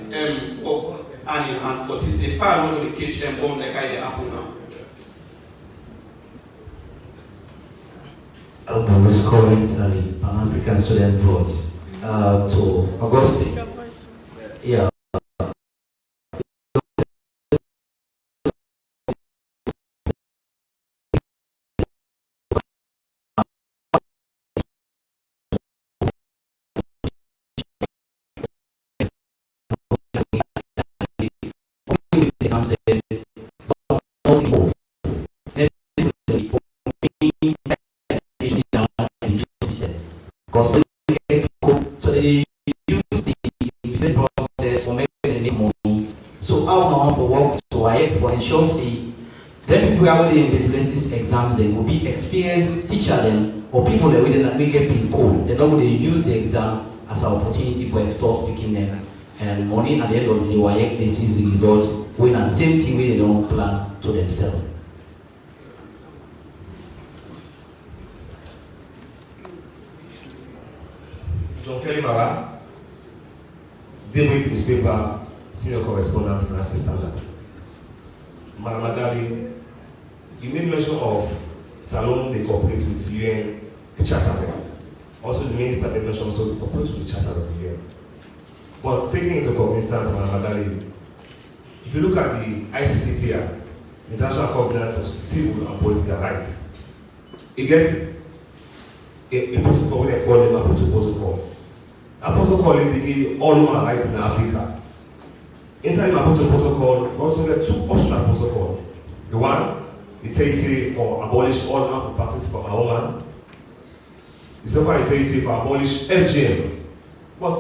work and for system fire no go catch them bomb like I dey happen now. I was calling the Pan-African Student Voice to Augustine. Yeah. So they use the process for making money. So how now for work to I for ensure see then people are really in these exams they will be experienced teacher them or people that will not make a pin code. They don't they use the exam as an opportunity for extort picking them and money at the end of the day they see the result when the same thing they don't plan to themselves. John Kelly Mara, daily newspaper, senior correspondent for National Standard. Madam Magali, you made mention of Salon, they cooperate with UN, the Charter. Also, the minister made mention also they cooperate with the Charter of the UN. But taking into cognizance, Madam Magali, if you look at the ICCPR, International Covenant of Civil and Political Rights, it gets a protocol when they call it a protocol. A protocol indicates all human rights in Africa. Inside the Maputo protocol, we also get two optional protocols. The one, it takes it for abolish all harmful practices for our woman. The second one, it takes it for abolish FGM. But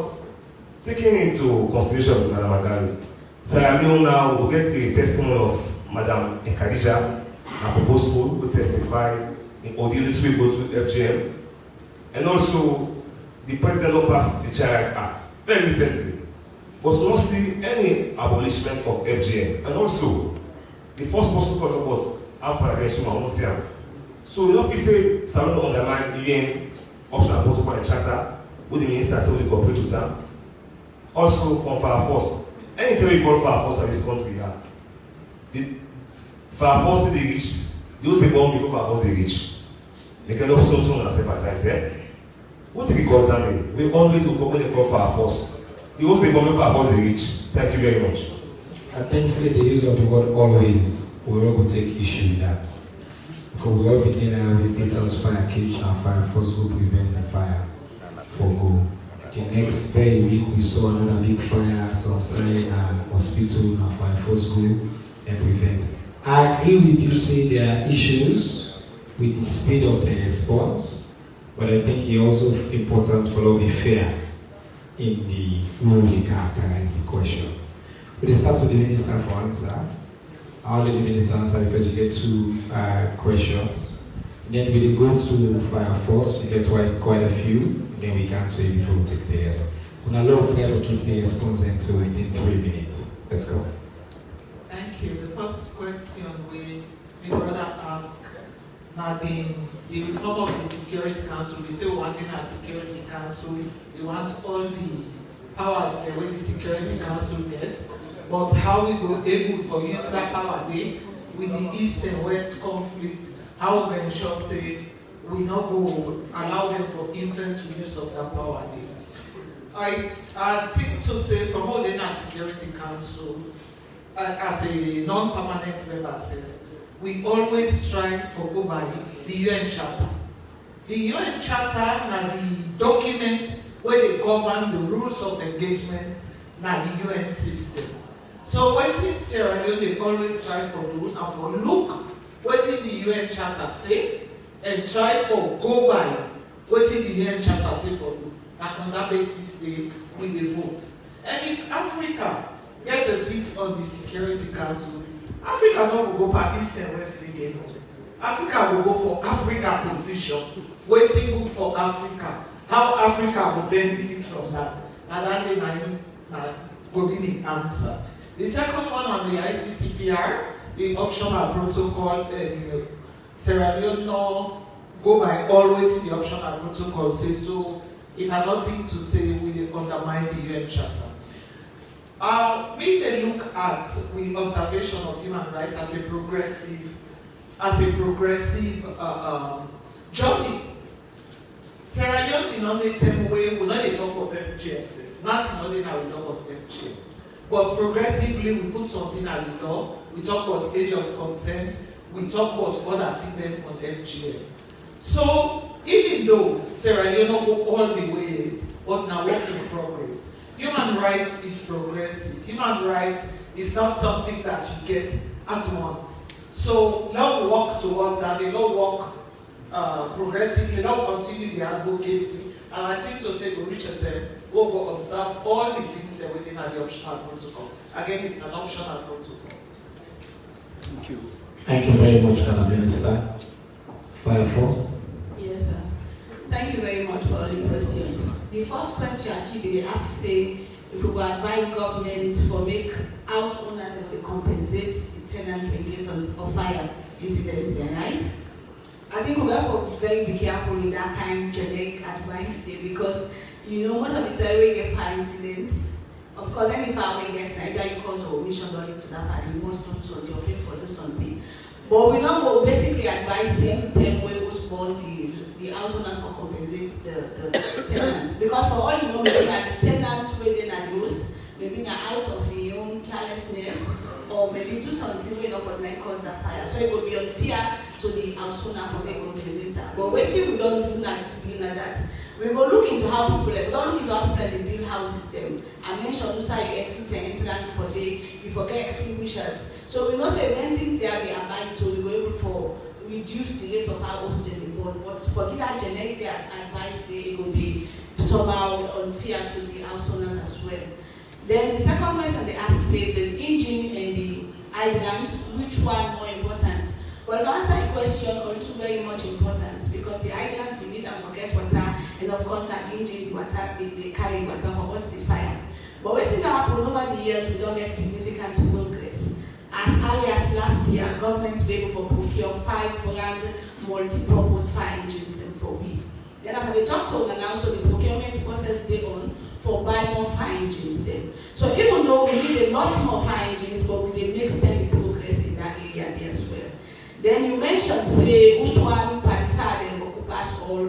taking into consideration Madam Magali, Sierra Leone now will get a testimony of Madam Khadija, a proposed school, who testified in Odili's way go to FGM. And also, the president will pass the Child Rights Act very recently. But we don't see any abolishment of FGM. And also, the first possible protocol was Alpha against Human. So, the office say, Salon underline UN optional protocol and charter, with the minister say we cooperate with them. Also, from Fire Force, anytime we call Fire Force in this country, the Fire Force they reach, those they bomb people Fire Force they reach. They can also do on several times, What is the cause that way? We always will come when they call Fire Force. The host they bomb Fire Force they reach. Thank you very much. I think say the use of the word always, we're all going to take issue with that. Because we all begin with status fire cage and Fire Force will prevent the fire for go. The next very week we saw another big fire, some sign and hospital and Fire Force go and prevent. I agree with you saying there are issues with the speed of the response, but I think it's also important for us to be fair in the way we characterize the question. We'll start with the minister for answer. I'll let the minister answer because you get two questions. Then we go to Fire Force, you get quite a few. Then we can say before we take the rest. We're going to try to keep the response to within 3 minutes. Let's go. Thank you. The first question we brother asked, now the reform of the Security Council, we say we want a Security Council, we want all the powers the way the Security Council get, but how we go able for use that power day with the East and West conflict, how we ensure say we not go allow them for influence use of that power day. I think to say from all the Security Council, as a non-permanent member, we always strive for go by the UN Charter. The UN Charter na the document where they govern the rules of engagement na the UN system. So what in Sierra Leone they always try for do and for look what in the UN Charter say and try for go by what in the UN Charter say for do. And on that basis we dey vote. And if Africa gets a seat on the Security Council, Africa no go Pakistan West again. Africa will go for Africa position, waiting good for Africa. How Africa will benefit from that. And that day na go be the answer. The second one on the ICCPR, the optional protocol, Sierra Leone no go by always the optional protocol say so. If I have nothing to say, we undermine the UN Charter. We may look at the observation of human rights as a progressive journey. Sierra Leone in only 10 way, we not talk about FGM, not in only now we talk about FGM. But progressively we put something as the law, we talk about age of consent, we talk about other things on FGM. So even though Sierra Leone go all the way, but now work in progress. Human rights is progressive. Human rights is not something that you get at once. So now we work towards that. They don't work progressively. Now continue the advocacy. And I think to say we reach a time, we'll go observe all the things that within the optional protocol. Again, it's an optional protocol. Thank you. Thank you very much, Madam Minister. Fire Force. Yes, sir. Thank you very much for all the questions. The first question actually they ask say if we will advise government for make house owners and they compensate the tenants in case of fire incidents, right? I think we have to be careful with that kind of generic advice there because most of the time we get fire incidents. Of course, any fire we get either you cause or omission or into that fire, you must do something or pay for do something. But we don't go basically advise any time we go small the house owners for compensate the tenants. Because for all you know, maybe that the tenant within a use, maybe they're out of your own carelessness, or maybe do something where not might cause that fire. So it will be unfair to the house owner for being compensated. But waiting we don't do that, that. We will look into how people they build houses them. I mentioned also you exit and entrance for day, you forget extinguishers. So we know say when things there be abide to we go able for reduce the rate of how most they born. But for that generic advice they will be somehow unfair to the house owners as well. Then the second question they ask say the engine and the islands, which one more important? Well, to answer the question, also very much important because the islands we need and forget water, and of course that engine water they carry water for what's the fire. But what thing that happened over the years, we don't get significant progress. As early as last year, government was able to procure 5 brand multi-purpose fire engines for we. Then as I talked to and also the procurement process they on for buying more fire engines then. So even though we need a lot more fire engines, but we did make steady progress in that area there as well. Then you mentioned say Uswan, Padifad and Mokupas all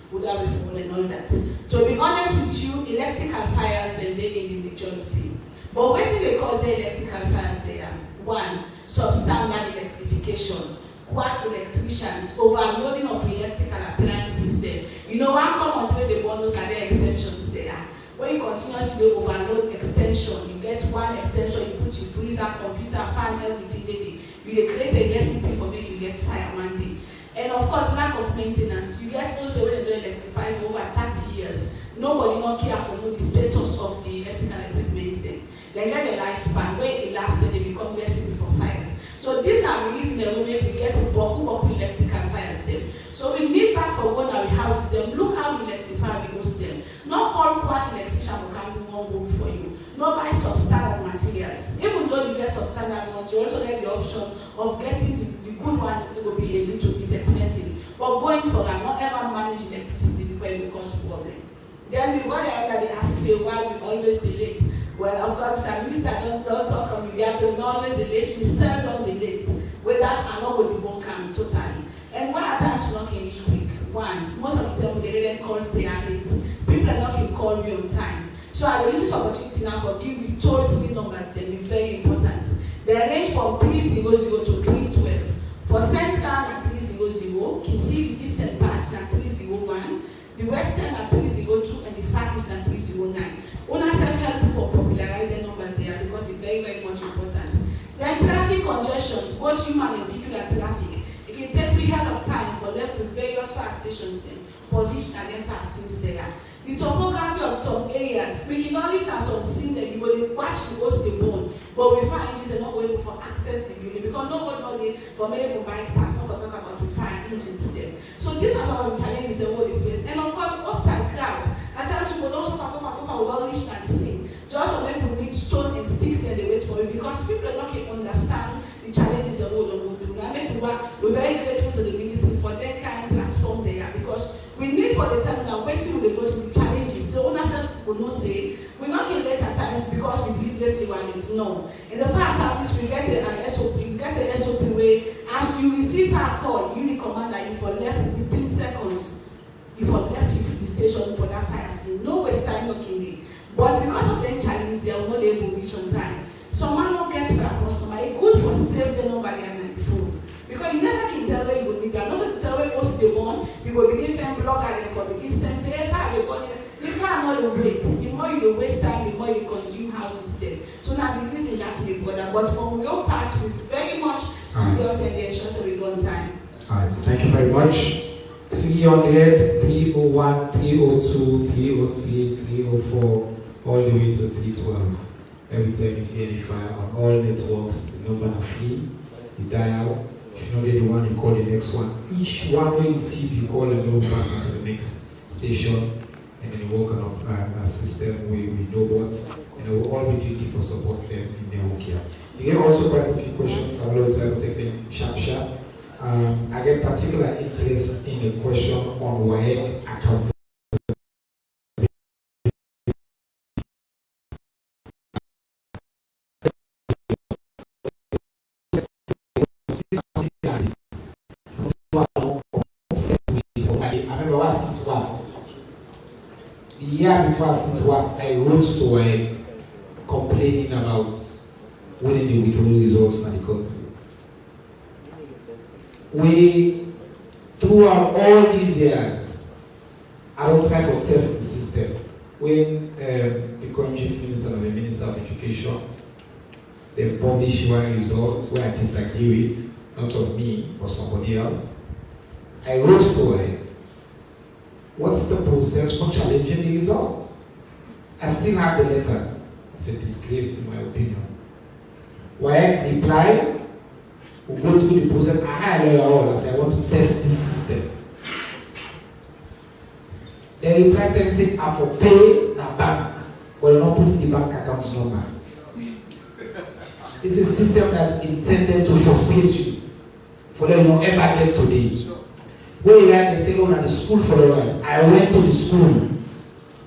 Buddha before and all that. To be honest with you, electrical fires then they in the majority. But what do they cause the electrical fires there? 1, substandard electrification. Quack electricians, overloading of electrical appliance system. One common way the bonus are their extensions there. When you continuously overload extension, you get one extension, you put your freezer, computer, fan, everything there. You create a recipe for making you get fire one day. And of course, lack of maintenance. You get also when they don't electrify for over 30 years. Nobody don't care for the status of the electrical equipment then. They get a lifespan, when it elapses and they become recipe for fires. So these are the reasons that we get to boku electrical fires them. So we need back for one our houses them. Look how we electrify the house them. Not all quack electrician will come do one work for you. Not buy substandard materials. Even though you get substandard ones, you also get the option of getting the good one. It will be a little bit expensive. But going for that, not ever manage electricity because it will cause problem. Then we got the other they ask you why we always delay. Well, of course, I'm used to don't talk on media, so we always delay. We seldom delay. Well, that's not what the one can totally. And why at times not in each week? 1, most of the time they didn't call stay and late. People are not going to call you on time. So I will use this opportunity now for give you toll-free numbers. They be very important. They range from 300 to 312. For Central na 300, Kisii, the eastern part na 301, the western na 302, and the far east na 309. Una self-help for popularizing numbers there because it's very, very much important. Then traffic congestions, both human and vehicular traffic. It can take a hell of time for left with various fast stations then, for which and then passings there. The topography of some areas, we can only have some scene that you will watch the host the bone, but we find engines are not able to access the building because nobody knows it for maybe for bike pass, not for talk about the fire engines there. So these are some of the challenges that we face. And of course, hostile crowd. At times people don't suffer, we don't reach at the scene. Just some people need stone and sticks and they wait for it because people are not can understand the challenges that we don't do. Now, we're very grateful to the ministry for that kind of platform there because we need for the time now waiting we go to the challenges. So owners will not say we're not getting late at times because we believe let's say no. In the past service we get an SOP, way as you receive our call, you the commander, you for left within seconds, you for left the station for that fire scene. No waste time knocking there. But because of the challenges, they are not able to reach on time. Some man not get to that customer. It's good for save the number they are before. Because you never can tell where you will need that. Not to tell where most they want, you will begin to blog at them for the instant. Say, hey, the car not the wait. The more you waste time, the more you consume houses there. So now the reason that we bother. But from your part, we very much studious and they ensure so we go on time. Alright, thank you very much. 300, 301, 302, 303, 304, all the way to 312. Every time you see any fire on all networks, the number are free. You dial. If you don't get the one, you call the next one. Each one will receive, you call and go pass to the next station. And then you work on a system where we know what. And we will all be duty for support them in their work here. You get also quite a few questions. I will also take them sharp. I get particular interest in the question on WAEC accounting. I remember what it was. The year before it was, I wrote to WAEC complaining about winning the weekly results in the country. We, throughout all these years, I don't try to test the system. When the current chief minister and the minister of education, they publish one result where I disagree with, not of me or somebody else. I wrote to her, what's the process for challenging the result? I still have the letters. It's a disgrace in my opinion. WAEC replied, we'll go through the process. I had a lawyer and said, I want to test this system. They replied and said, I for pay the bank, but not put the bank account number. It's a system that's intended to frustrate you, for them not ever get today. When you guys say, oh, now the school for the right, I went to the school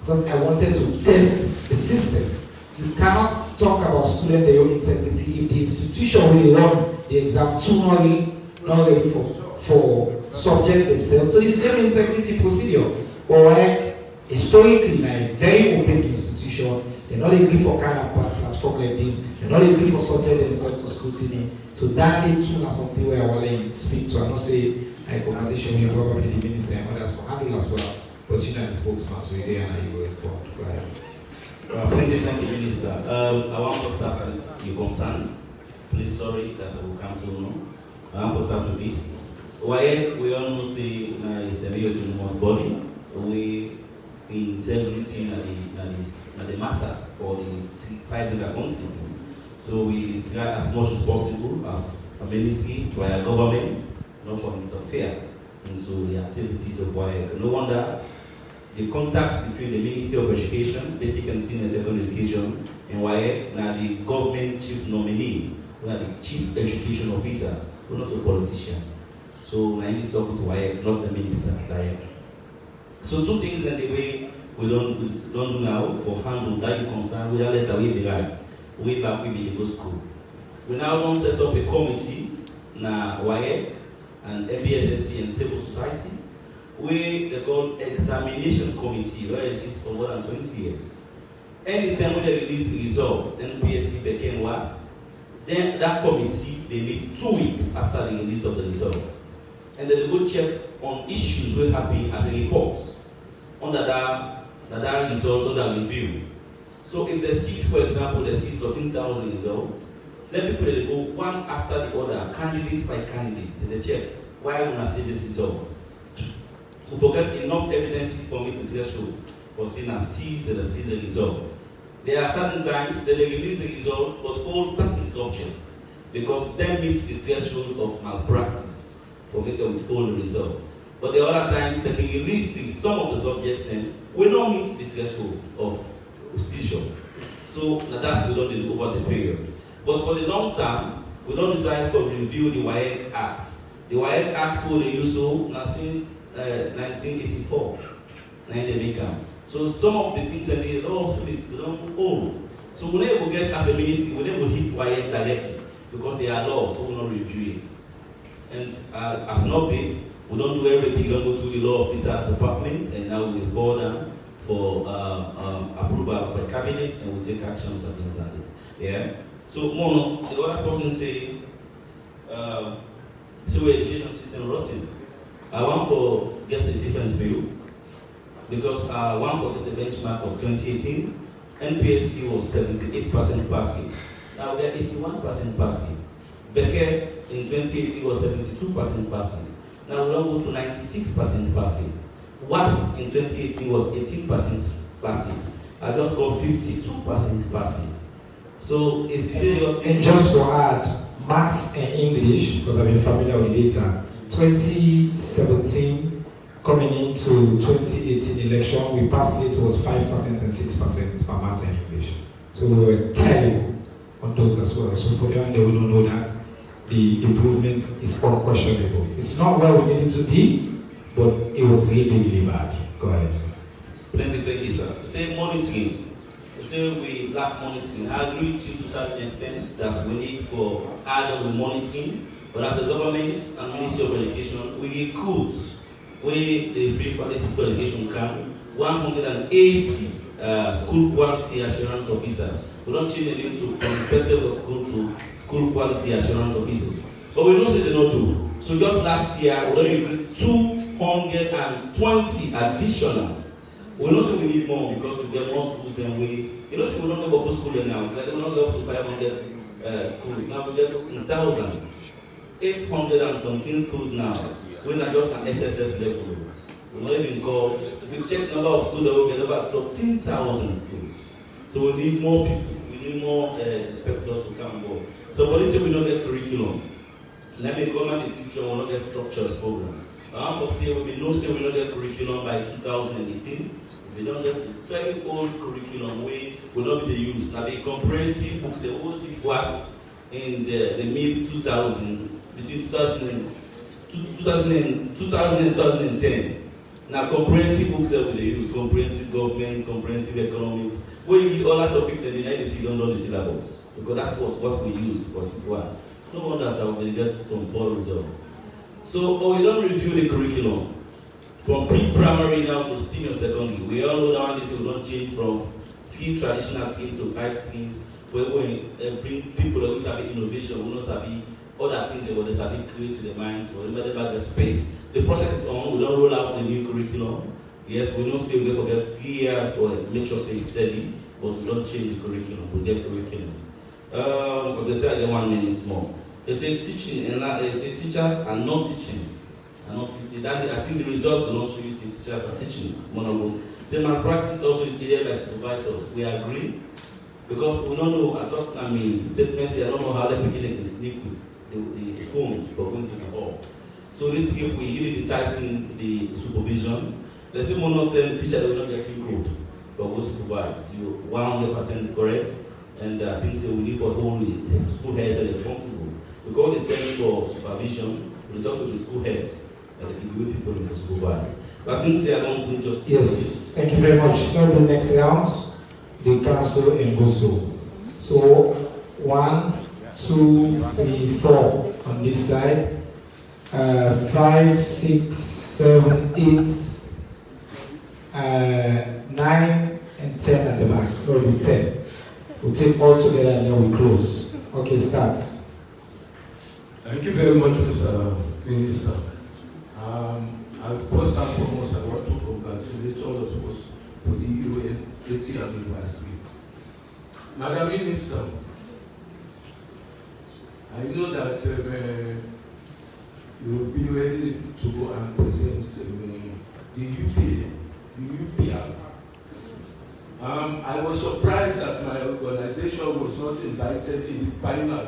because I wanted to test the system. You cannot talk about student their own integrity if the institution will run the exam too early, not ready for subject themselves to the same integrity procedure. But like historically, like very open institution, they're not agree for kind of platform like this, they're not agree for subject themselves to scrutiny. So that thing too is something where I want to speak to. I'm not say like conversation here, probably the minister and others for handle as well. But you know the spokesman, so you're there and you will respond. Go ahead. Thank you, Minister. I want to start with your concern. Please, sorry that I will come to you. I want to start with this. WAEC, we all know say it's a very autonomous body. We integrity na the matter for the 5 days accounting. So we try as much as possible as a ministry to our government not to interfere into the activities of WAEC. No wonder the contact between the Ministry of Education, Basic and Senior Secondary Education, and WAEC, now the government chief nominee, we are the chief education officer, we're not a politician. So I need to talk to WAEC, not the minister directly. So 2 things in the way we don't do now for handle that you concern, we are let away the rights, way back we be the school. We now want to set up a committee, now WAEC and MBSSC and civil society, where they call examination committee, where it exists for more than 20 years. Anytime when they release the results, NPSC became what? Then that committee, they meet 2 weeks after the release of the results. And then they go check on issues will happen as a report under that result, under review. So if they see, for example, they see 13,000 results, then people they go one after the other, candidates by candidates, and they check why we not see this result. We forget enough evidences for me to threshold for saying that sees the result. There are certain times that they release the result but hold certain subjects because then meets the threshold of malpractice for me to withhold the result. But the other times they can release some of the subjects and will not meet the threshold of seizure. So that's we don't do over the period. But for the long term, we don't decide to review the WAEC Act. The WAEC Act will use so now since 1984. So some of the things and the law of cities they don't own. So we never get as a ministry, we never hit WAEC directly because they are law, so we will not review it. And as an update, we don't do everything, we don't go to the law officers department, and now we forward them for approval by cabinet, and we take actions against that. Yeah. So Mono, the other person say, education system rotten. I want for get a difference view because I want for get a benchmark of 2018. NPSC was 78% passing. Now we are 81% passing. Becker in 2018 was 72% passing. Now we don't go to 96% passing. WAS in 2018 was 18% passing. I just got 52% passing. So if you say your and just to add, maths and English, because I've been familiar with data, 2017 coming into 2018 election, we passed it was 5% and 6% for maths and English. So we were terrible on those as well. So for them, they will not know that the improvement is unquestionable. It's not where we need it to be, but it was really, really bad. Go ahead. Plenty thank you, sir. Say monitoring. Say we lack monitoring. I agree with you to a certain extent that we need for add-on monitoring, but as a government and Ministry of Education, we recruit where the free quality education can 180 school quality assurance officers. We don't change the name to inspectors of school to school quality assurance officers. But we don't say they don't do. So just last year, we only recruit 220 additional. We don't say we need more because we get more schools than we. You don't say we don't go to school now. It's like we don't go up to 500 schools. Now we get in thousands. 800 and something schools now. We're not just an SSS level. We're not even called. If we check the number of schools, we get about 13,000 schools. So we need more people. We need more inspectors to come on board. So for this, we don't get curriculum. Let me come and the teacher will not get structured program. For say we know say we not get curriculum by 2018. We don't get very old curriculum we will not be the use. Now the comprehensive book, the old it was in the mid 2000, between 2000 and 2010. Now comprehensive books that we use, comprehensive government, comprehensive economics. When you read all that topic, then the NDC don't know the syllabus because that was what we used for CITWAS. No wonder that we get some poor results. So we don't review the curriculum from pre-primary now to senior secondary. We all know that this will not change from 3 traditional schemes to 5 schemes. Where we bring people that will have innovation, will not have other things that will have create with the minds, or remember about the space. The process is on. We don't roll out the new curriculum. Yes, we don't still wait for just 3 years or make sure it's steady, but we don't change the curriculum. We get curriculum. But they say I get 1 minute more. They say teaching and they say teachers are not teaching. And obviously that I think the results do not show you say teachers are teaching. One say malpractice also is needed by supervisors. We agree. Because we don't know, statements here, I don't know how they begin to sneak with the phone for going to the hall. So this thing, we really tighten the supervision. Let's say one of them teacher will not get free code for go supervise. You 100% correct. And I think so we need for only the school heads are responsible. Because they send for supervision, we talk to the school heads and they can give people to supervise. But I think I don't do just. Yes, thank you very much. Now the next rounds. The council and Goso. So 1, 2, 3, 4 on this side. 5, 6, 7, 8, 9, and 10 at the back. No, 10. We'll take all together and then we close. Okay, start. Thank you very much, Mr. Minister. First and foremost, I want to congratulate all of us for the UN 80th anniversary. Madam Minister, I know that you will be ready to go and present the UPR. I was surprised that my organization was not invited in the final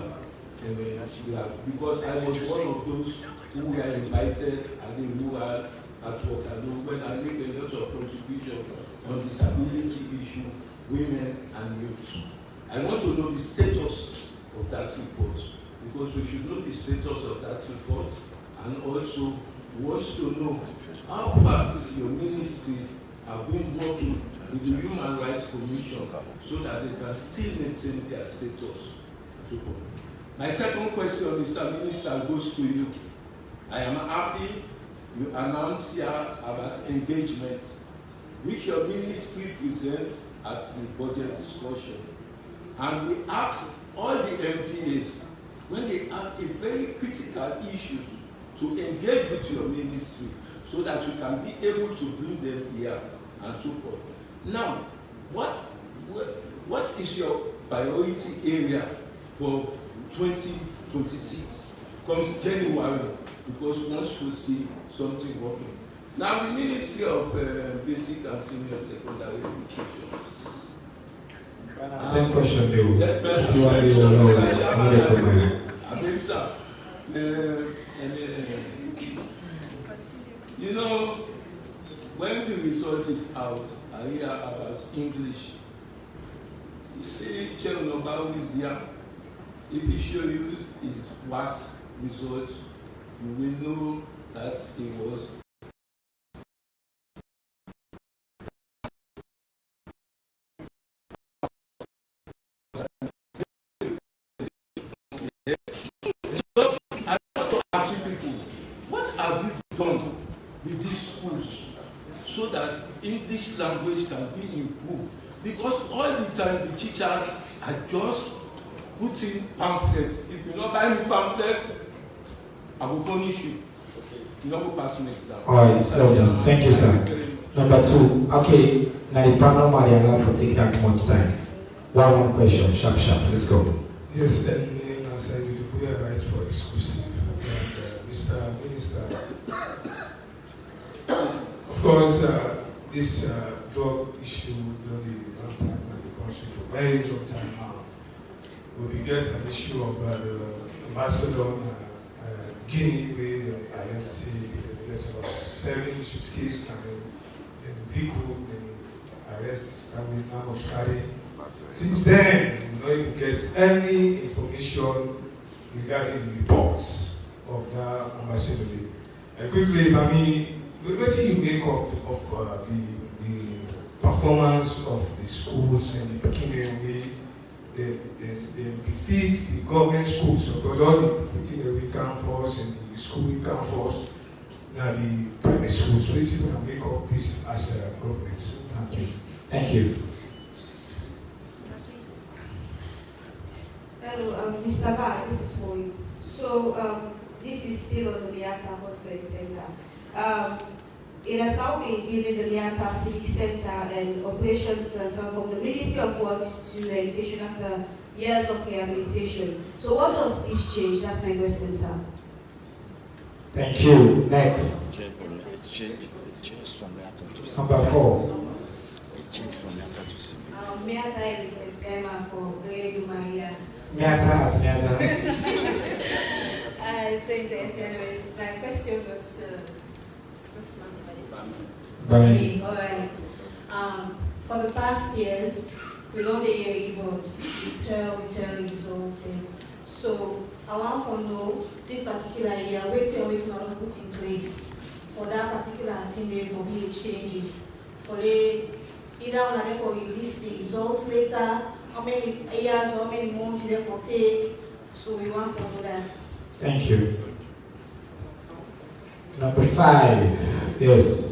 because I was one of those who were invited and who were at work. And when I make a lot of contribution on disability issue, women and youth, I want to know the status of that report, because we should know the status of that report, and also want to know how far your ministry have been working with the Human Rights Commission so that they can still maintain their status. My second question, Mr. Minister, goes to you. I am happy you announced here about engagement, which your ministry presents at the budget discussion. And we ask all the MTAs, when they have a very critical issue, to engage with your ministry so that you can be able to bring them here and so forth. Now, what is your priority area for 2026? Comes January, because we want to see something working. Now, the Ministry of Basic and Senior Secondary Education. Same question, Leo. You know, when the result is out, I hear about English. You see, Chernobyl is here. If he shows you his worst result, you will know that he was so that English language can be improved, because all the time the teachers are just putting pamphlets. If you not buy me pamphlets, I will punish you. You know, will pass me exam. All right, thank you, sir. Number two, okay, now the panel might allow for take that much time. One question, sharp, let's go. Yes, then I said you could be right for exclusive. Mr. Minister, of course, this drug issue will be rampant in the country for a very long time now. We will get an issue of Macedon, Guinea, where I let's see the letter of 7 suitcases and then vehicle, then arrest carry. Since then, we don't even get any information regarding the reports of the ambassador. Quickly, I mean, what do you make up of the performance of the schools and the beginning way they defeat the government schools? Because all the beginning campus and the school campus, now the private schools. So it's going to make up this as a government. Thank you. Hello, Mr. Bar, this is for you. So this is still on the Leata Hotbed Center. It has now been given the Leata Civic Center and operations transfer from the Ministry of Works to Education after years of rehabilitation. So what does this change? That's my question, sir. Thank you. Next. Number 4. Meata Elizabeth Gaima for Greg Maria. Meata. So my question was to Bye. all right. For the past years, we don't hear results. We tell results. So I want to know this particular year, what we not put in place for that particular thing for being changes. For the either on them for release the results later, how many years or how many months they for take. So we want to know that. Thank you. Number 5. Yes.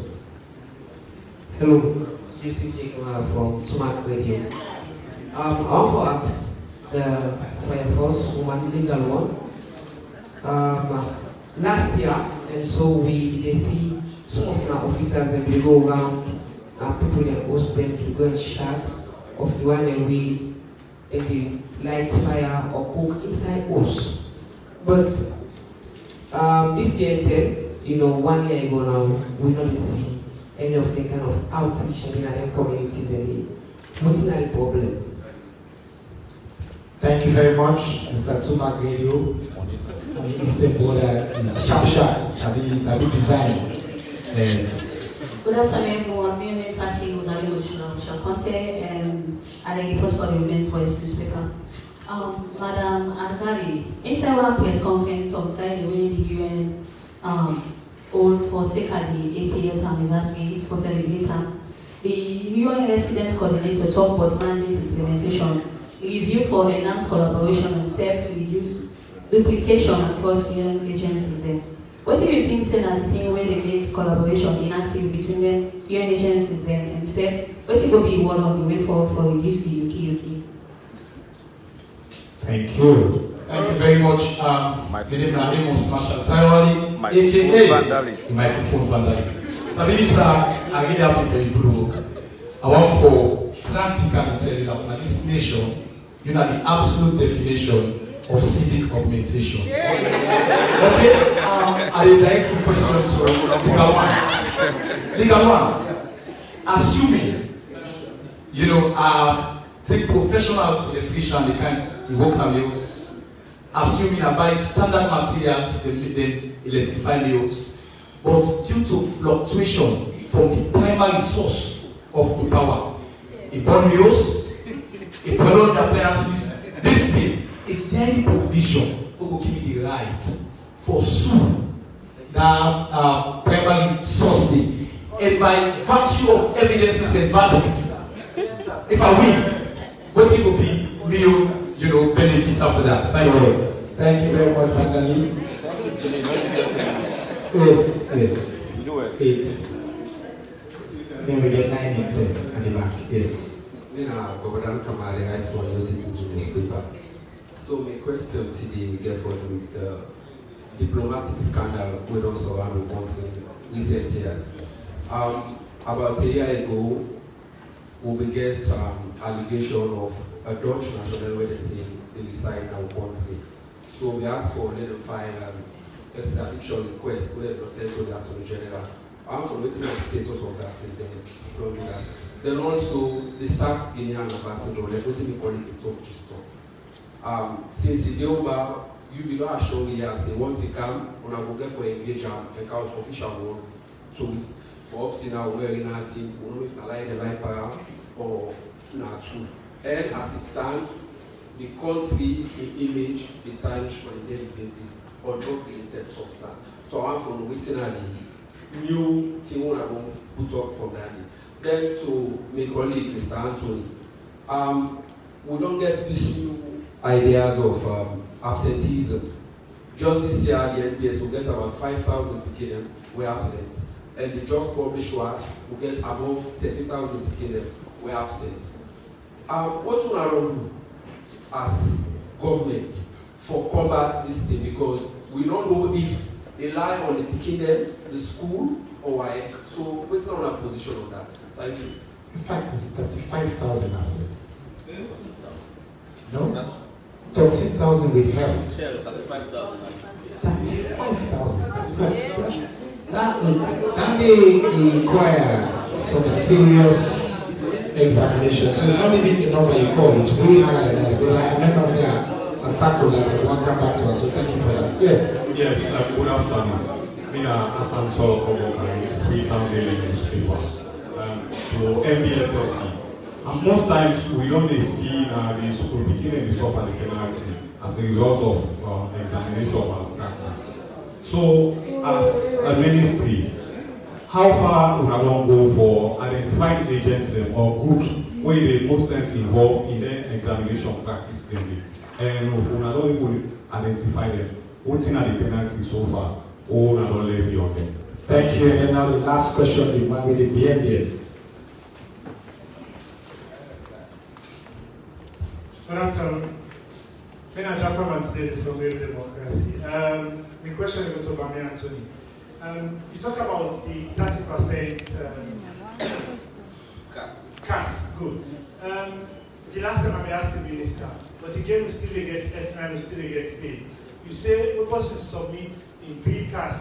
Hello, this is Jake from Sumac Radio. I want to ask the Fire Force Woman Legal One last year, and so they see some of our officers and they go around and people that host them to go and shout of the one and we and the light fire or cook inside us. But this year, 1 year ago now, we don't see any of the kind of outreach in our communities and what's the problem? Thank you very much, Mr. Tumak Radio. Eastern border is sharp, sabi design. Yes. Good afternoon, everyone. My name is Tati Uzali Shakonte, and I report for the Women's Voice newspaper. Madam Adgari, inside one press conference on Friday, when the UN for SECA the 80th anniversary for celebrating, the UN resident coordinator talked about mandate implementation, review for enhanced collaboration and self-reduce duplication across UN agencies there. What do you think, say, that the thing where they make collaboration inactive between the UN agencies there and say, what will be one of the way forward for reduce the UK? Thank you. Thank you very much. My name is Marshall Taiwani, aka the Microphone Vandalist. So, Minister, I'm really happy for your good work. I want for practical to tell you that this nation, you know the absolute definition of civic augmentation. Okay, I would like to question to legal one. Assuming, take professional electrician, they can work on mills. Assuming I buy standard materials, then electrify mills. But due to fluctuation from the primary source of the power, it burn mills, it burn all the appliances. This thing, is there any provision who will give you the right for sue that primary source thing? And by virtue of evidences and verdicts, if I win, what it will be real, benefits after that. Thank you. Thank you very much, Vandalist. Yes. It's. Then we get 9 and 10 at the back. Yes. Governor Kamari, right from your citizen newspaper. So my question today get for with the diplomatic scandal we don't surround the country in recent years. About a year ago, we get allegation of a Dutch national where they say they reside in our country. So we asked for let them file an extradition request where they send to the Attorney General. I'm from waiting on status of that since then. Don't do that. Then also they sacked Guinean ambassador, like what we call it the talk stop. Since the Deoba, you be not sure we are saying once he come, when I go get for engage and out official one. So we up to now we're in our team, we don't know if I like the life power or not true. And as it stands, the country, the image, the tarnish on a daily basis on drug-related substance. So I'm from waiting at the new thing when I go put up from that. Then to my colleague, Mr. Anthony, we don't get these new ideas of absenteeism. Just this year, the NPS will get about 5,000 Pekinam were absent. And the just published ones will get above 30,000 Pekinam were absent. What will I do as government for combat this thing? Because we don't know if they lie on the Pekinam, the school, or why. So what's our position on that? Thank you. In fact, it's 35,000 absent. No? 13,000 with help. 35,000. 35,000. That may require some serious examination. So it's not even the number you call, it's way higher than that. But I never say a circle that I want to come back to us. So thank you for that. Yes. Yes, good afternoon. As I'm so of Freetown Daily newspaper. So MBSSC. And most times we don't see the school beginning to suffer the penalty as a result of examination of malpractice. So as a ministry, how far we are go for identifying agents or groups where they most times involved in the examination practice and we are not able to identify them. What's in the penalty so far? Or not levy on them. Thank you. And now the last question is one with the BND. Good afternoon. When I jump from and say this for real democracy, the question is to Bami Anthony. You talk about the 30% CAS, good. The last time I asked the minister, but again we still get F9, we still get paid. You say what was to submit in pre-CAS,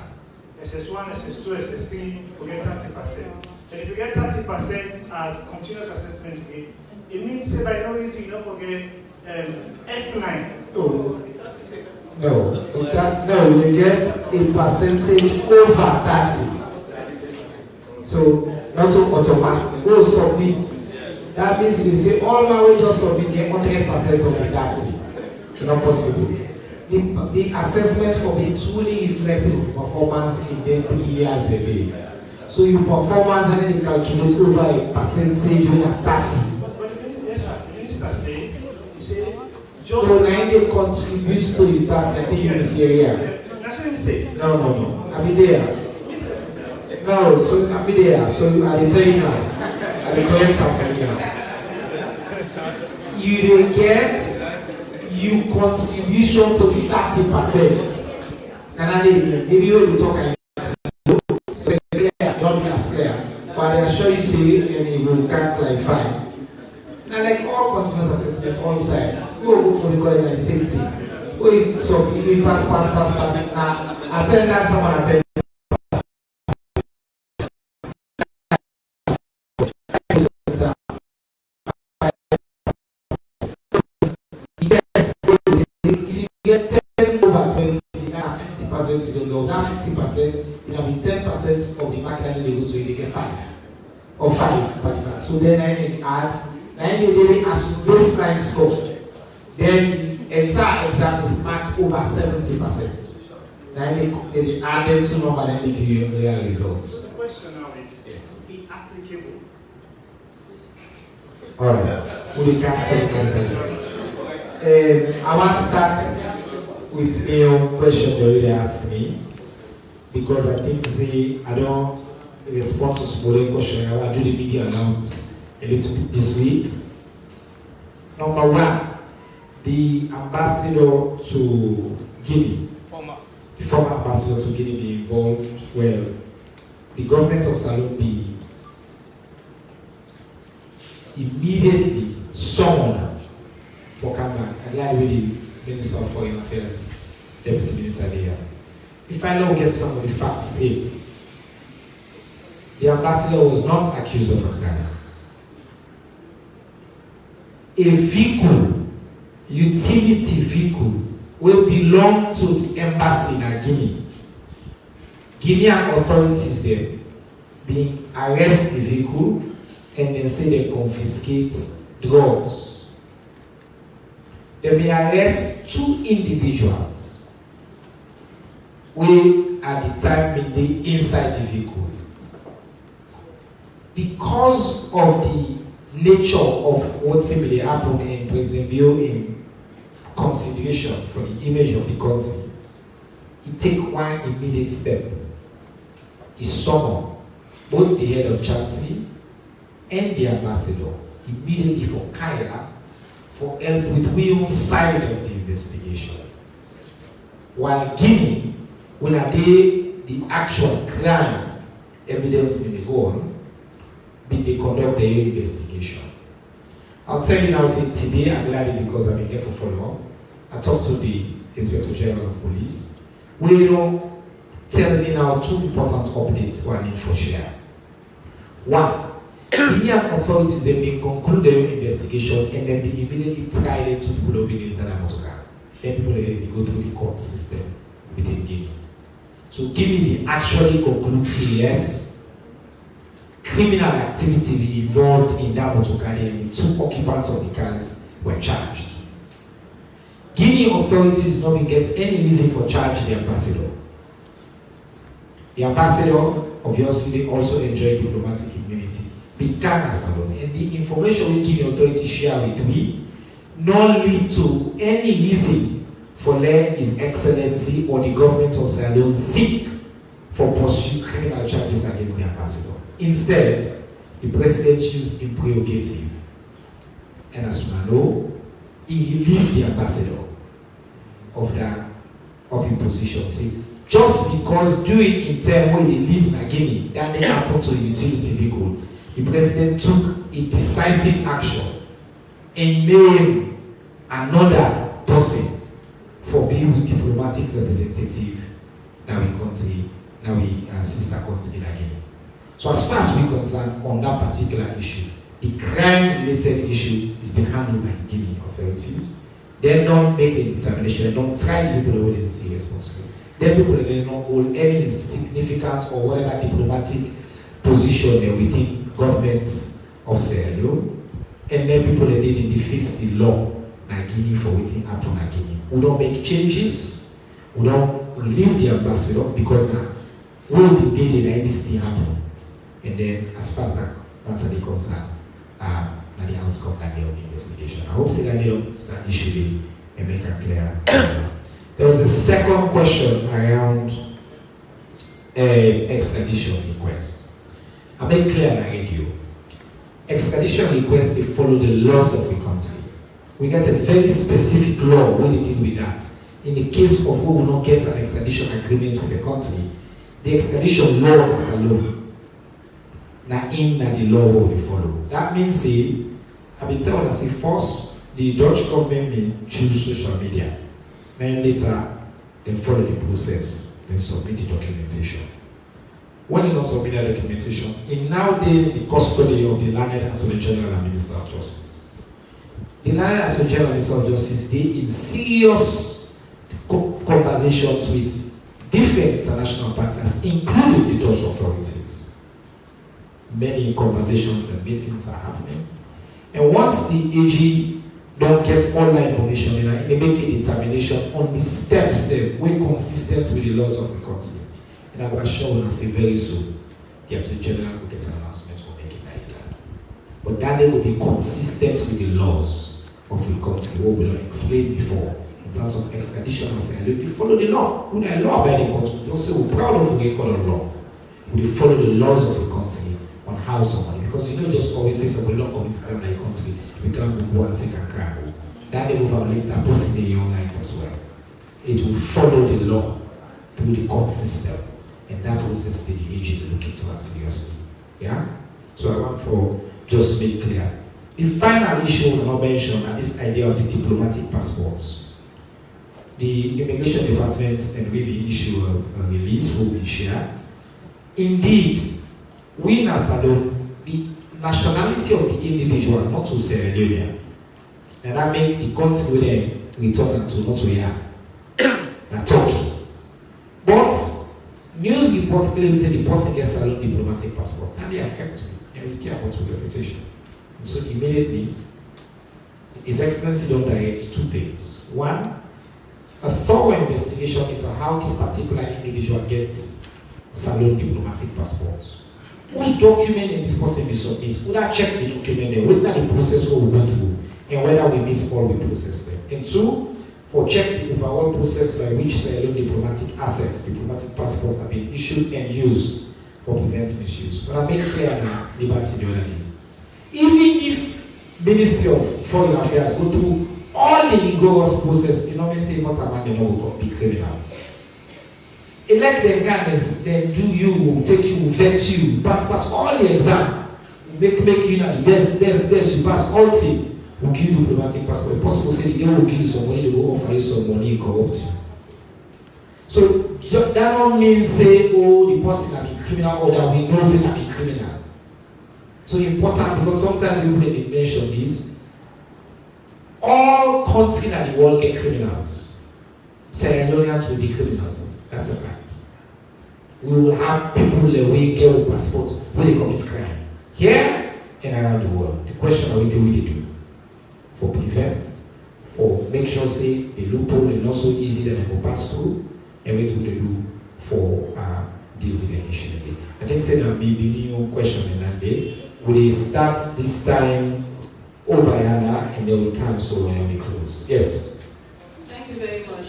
SS1, SS2, SS3, forget 30%. And if you get 30% as continuous assessment pay, it means say by no reason you don't forget F9. No, you get a percentage over 30. So, not automatic. Go submit. That means you say, all my way just submit, get 100% of the 30. It's not possible. The assessment will be truly reflecting the performance in the 3 years they did. So, your performance and then you calculate over a percentage of 30. So now they contribute to the tax, I think in this area. That's what you say. No. I'll be there. No, so I'll be there. So I'll tell you now. I'll be correct for you now. You will get your contribution to the 30%. And maybe you will talk so clear, not as clear. But I assure you, see, and you will can't clarify. Now, like all continuous assessments on side, go for the college and safety. So if you pass. Attendance, someone attend. Yes, if you get 10 over 20, now 50% you don't know. Now 50%, you have 10% of the market that they go to, you get 5 or 5 per the. So then I can add. And they did it as baseline score. Then entire exam is marked over 70%. Then they added to number and they give you real results. So the question now is, yes, inapplicable. Alright, we can take answer. I want to start with a question they already asked me, because I think I don't respond to smaller question. I want to do the media announce a little bit this week. Number one, the ambassador to Guinea, the former ambassador to Guinea be involved. Well, the government of Salombi immediately summoned for Kama, and that with the Minister of Foreign Affairs, Deputy Minister there. If I now get some of the facts straight, the ambassador was not accused of Ghana. A vehicle, utility vehicle, will belong to the embassy in Guinea. Guinean authorities there being arrest the vehicle and then say they confiscate drugs. They may arrest 2 individuals who at the time may be inside the vehicle. Because of the nature of what may happen in President Bio in consideration for the image of the country, he take one immediate step. He summon both the head of Chancery and the ambassador immediately for Cairo for help with one side of the investigation. While Guinea, when the actual crime evidence may go on, they conduct their investigation. I'll tell you now, say today, I'm glad because I've been here for follow-up. I talked to the Inspector General of Police. We don't tell me now 2 important updates who I need for share. One, Guinean authorities have been conclude their investigation and then they immediately try to pull up in inside Amotoka. Then people go through the court system within Guinea. So Guinea actually conclude yes, criminal activity be involved in that Motokari and the 2 occupants of the cars were charged. Guinea authorities don't get any reason for charging the ambassador. The ambassador obviously also enjoyed diplomatic immunity. Began as alone, and the information we Guinea authorities share with me not lead to any reason for let His Excellency or the government of Sierra Leone seek for pursue criminal charges against the ambassador. Instead, the president used his prerogative, and as you know, he relieved the ambassador of the position. See, just because during intern when they leave Guinea, that they happened to a utility vehicle, the president took a decisive action and named another person for being with diplomatic representative now we country, now we sister country in Guinea. So as far as we're concerned on that particular issue, the crime-related issue is being handled by Guinea authorities. They don't make a determination, they don't try the people who they see responsible. Then people that they don't hold any significant or whatever diplomatic position within governments of Sierra Leone. And then people that they defeat the law in Guinea for waiting happen in Guinea. We don't make changes, we don't relieve the ambassador because now we will be there this thing happen. And then as far as that's the concern, and the outcome that the investigation. I hope that issue and make it clear. There was a second question around extradition request. I made clear on radio. Extradition requests they follow the laws of the country. We get a very specific law when they deal with that. In the case of who will not get an extradition agreement with the country, the extradition law is a law. Now in that the law will be followed. That means I've been telling us first the Dutch government may choose social media. Then later they follow the process, then submit the documentation. When they not submit the documentation, it now in the custody of the Learned Attorney General and Minister of Justice. The Learned Attorney General and Minister of Justice, they in serious conversations with different international partners, including the Dutch authorities. Many conversations and meetings are happening. And once the AG don't get all that information, they make a determination on the steps when consistent with the laws of the country. And I will assure you, say very soon, the Attorney General will get an announcement for making that. But that they will be consistent with the laws of the country, what we don't explain before. In terms of extradition and saying, we follow the law. We are law abiding country. Don't say we're proud of the record of law. We follow the laws of the country on how somebody, because you don't just always say somebody don't commit crime in a country, we can't go and take a crime. That they will violate that person in your rights as well. It will follow the law through the court system, and that process the AG will look into that seriously. Yeah? So I want for just make clear. The final issue we not mention are this idea of the diplomatic passports. The Immigration Department and we issue a release for we share. Indeed, we Nasado, the nationality of the individual, not to Sierra Leone, and that makes the country where they return to not to here, and Turkey. But news reports clearly say the person gets a diplomatic passport, and they affect me, and we care about your reputation. And so immediately, His Excellency don't direct two things. One, a thorough investigation into how this particular individual gets salon diplomatic passports. Whose document in this person be submitted? Would I check the document there? Whether the process will go through and whether we meet all the process there. And two, for check the overall process by which salon diplomatic assets, diplomatic passports have been issued and used for prevent misuse. But I make clear now, liberty the other day. Even if Ministry of Foreign Affairs go through all the rigorous process, you know, they say not among them will be criminals. Elect them guys, then do you, take you, vet you, pass all the exam, make you know, yes, you pass all things, will give you diplomatic passport. Possible say they will give you some money, they will offer you some money and corrupt you. So that don't mean say, oh, the person that be criminal or that we know say that be criminal. So important because sometimes people they mention this. All countries in the world get criminals. Sierra Leoneans will be criminals. That's a fact. We will have people that will get a passport when they commit crime. Here and around the world. The question of what we do for prevent, for make sure say the loophole is not so easy that they will pass through, and what we do for deal with the issue again. I think say there will be a new question in that day. Will they start this time over Yana and then we cancel and then we close? Yes. Thank you very much.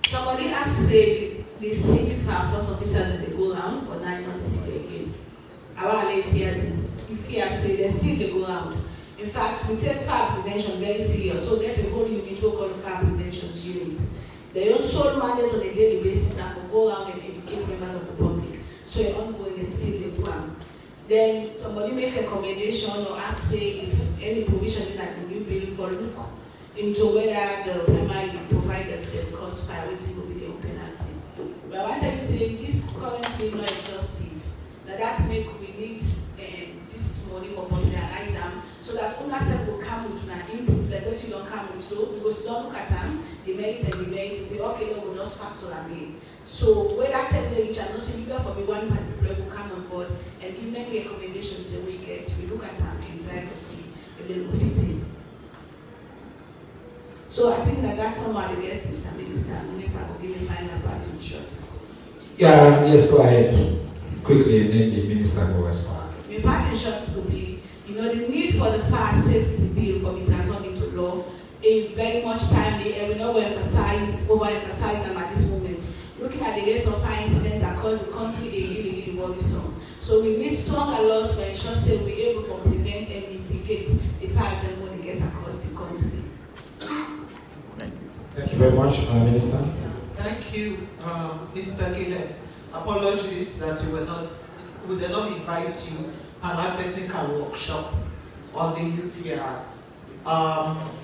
Somebody asked the city first officers in the go round, but now not the city again. Our late fears say they still the go round. In fact, we take fire prevention very serious, so there's a whole unit we call fire prevention unit. Their own sole mandate on a daily basis and to go around and educate members of the public. So you're ongoing and still the plan. Then somebody make a recommendation or ask say if any provision in that new bill for look into whether the primary providers the cost priority will be the penalty. But I want to say this currently not exhaustive. That make we need this money for popularize them so that ownership will come with an input like what you don't come with. So because don't look at them, the merit and the merit, the okay will not factor them in. So where that tell the each and also you for the one people who come on board and give many recommendations that we get, we look at them and try to see if they will fit in. So I think that's somebody gets Mr. Minister and if I will give a final part in short. Yeah, yes, go ahead. Quickly and then the minister will respond. The part in short will be, the need for the fire safety bill for the transform into law is very much timely and we know we overemphasize them at this moment. Looking at the rate of fire incidents across the country, they really worrisome. So we need stronger laws to ensure that we're able to prevent and mitigate the fires that when they get across the country. Thank you very much, Minister. Thank you, Mr. Caleb. Apologies that we did not invite you on a technical workshop on the UPR.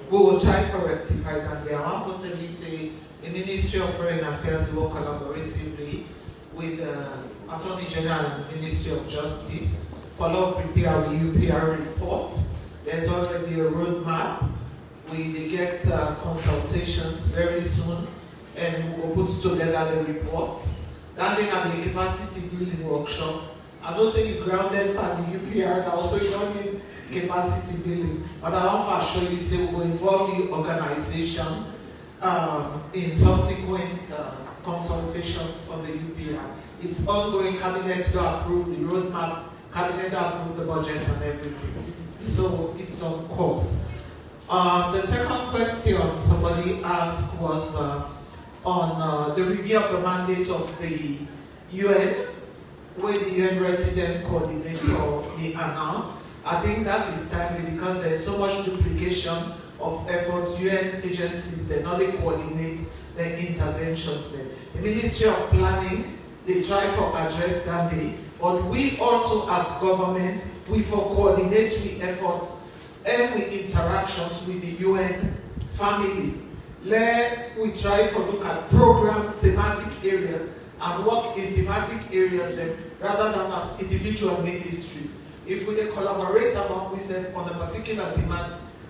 We will try to rectify that. We are unfortunately say the Ministry of Foreign Affairs will work collaboratively with the Attorney General and Ministry of Justice. Follow prepare the UPR report. There's already a roadmap. We get consultations very soon, and we will put together the report. Then they have the capacity building workshop. I don't say you grounded by the UPR now, so you don't need capacity building. But I want to assure you, say we will involve the organization in subsequent consultations on the UPR. It's ongoing. Cabinet to approve the roadmap, cabinet to approve the budget and everything. So it's on course. The second question somebody asked was on the review of the mandate of the UN, where the UN resident coordinator be announced. I think that is timely because there's so much duplication of efforts. UN agencies, they not they coordinate their interventions there. The Ministry of Planning, they try to address that day, but we also as government, we for coordinate with efforts and with interactions with the UN family. We try to look at programs, thematic areas, and work in thematic areas rather than as individual ministries. If we collaborate among ourselves on a particular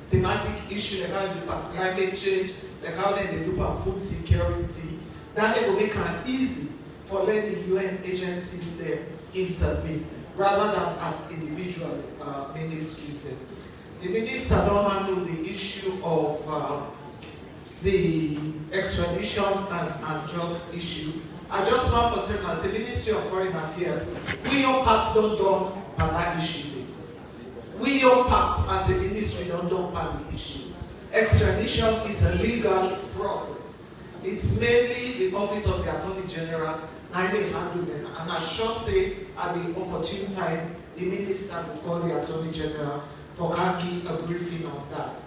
thematic issue, like how they do about climate change, like how they do about food security, then it will make it easy for letting the UN agencies there intervene, rather than as individual ministries there. The minister don't handle the issue of the extradition and drugs issue. I just want to tell you, as the Ministry of Foreign Affairs, we your parts don't dump on that issue. We your parts as the ministry don't dump on the issue. Extradition is a legal process. It's mainly the Office of the Attorney General and they handle it. And I sure say at the opportune time, the minister will call the Attorney General for give a briefing on that.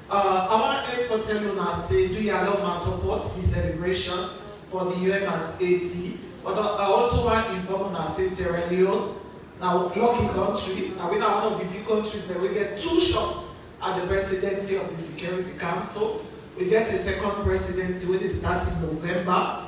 I want to tell you now, say, do you allow my support the celebration for the UN at 80? But I also want to inform now, say Sierra Leone, now lucky country, now we are one of the few countries that we get 2 shots at the presidency of the Security Council. We get a second presidency when they start in November,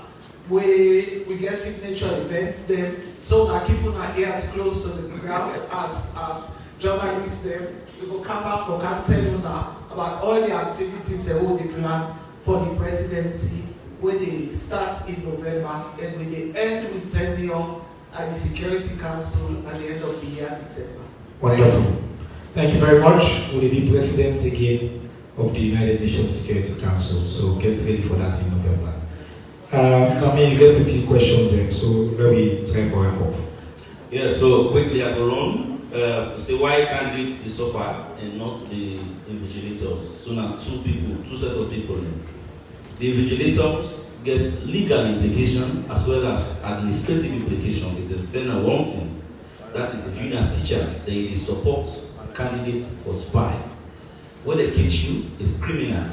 where we get signature events then. So now keeping our ears close to the ground as journalists then. We will come back for can tell you now about all the activities that will be planned for the presidency when they start in November and when they end with tenure at the Security Council at the end of the year, December. Wonderful. Thank you very much. Will be president again of the United Nations Security Council, so get ready for that in November. You get a few questions there, so maybe try for help. Yeah, so quickly I go on. Say why candidates the suffer and not the invigilators? So now 2 sets of people. The invigilators get legal implication as well as administrative implication with the defender wanting. That is, if you're a teacher, they support candidates for spy. When they catch you, it's criminal.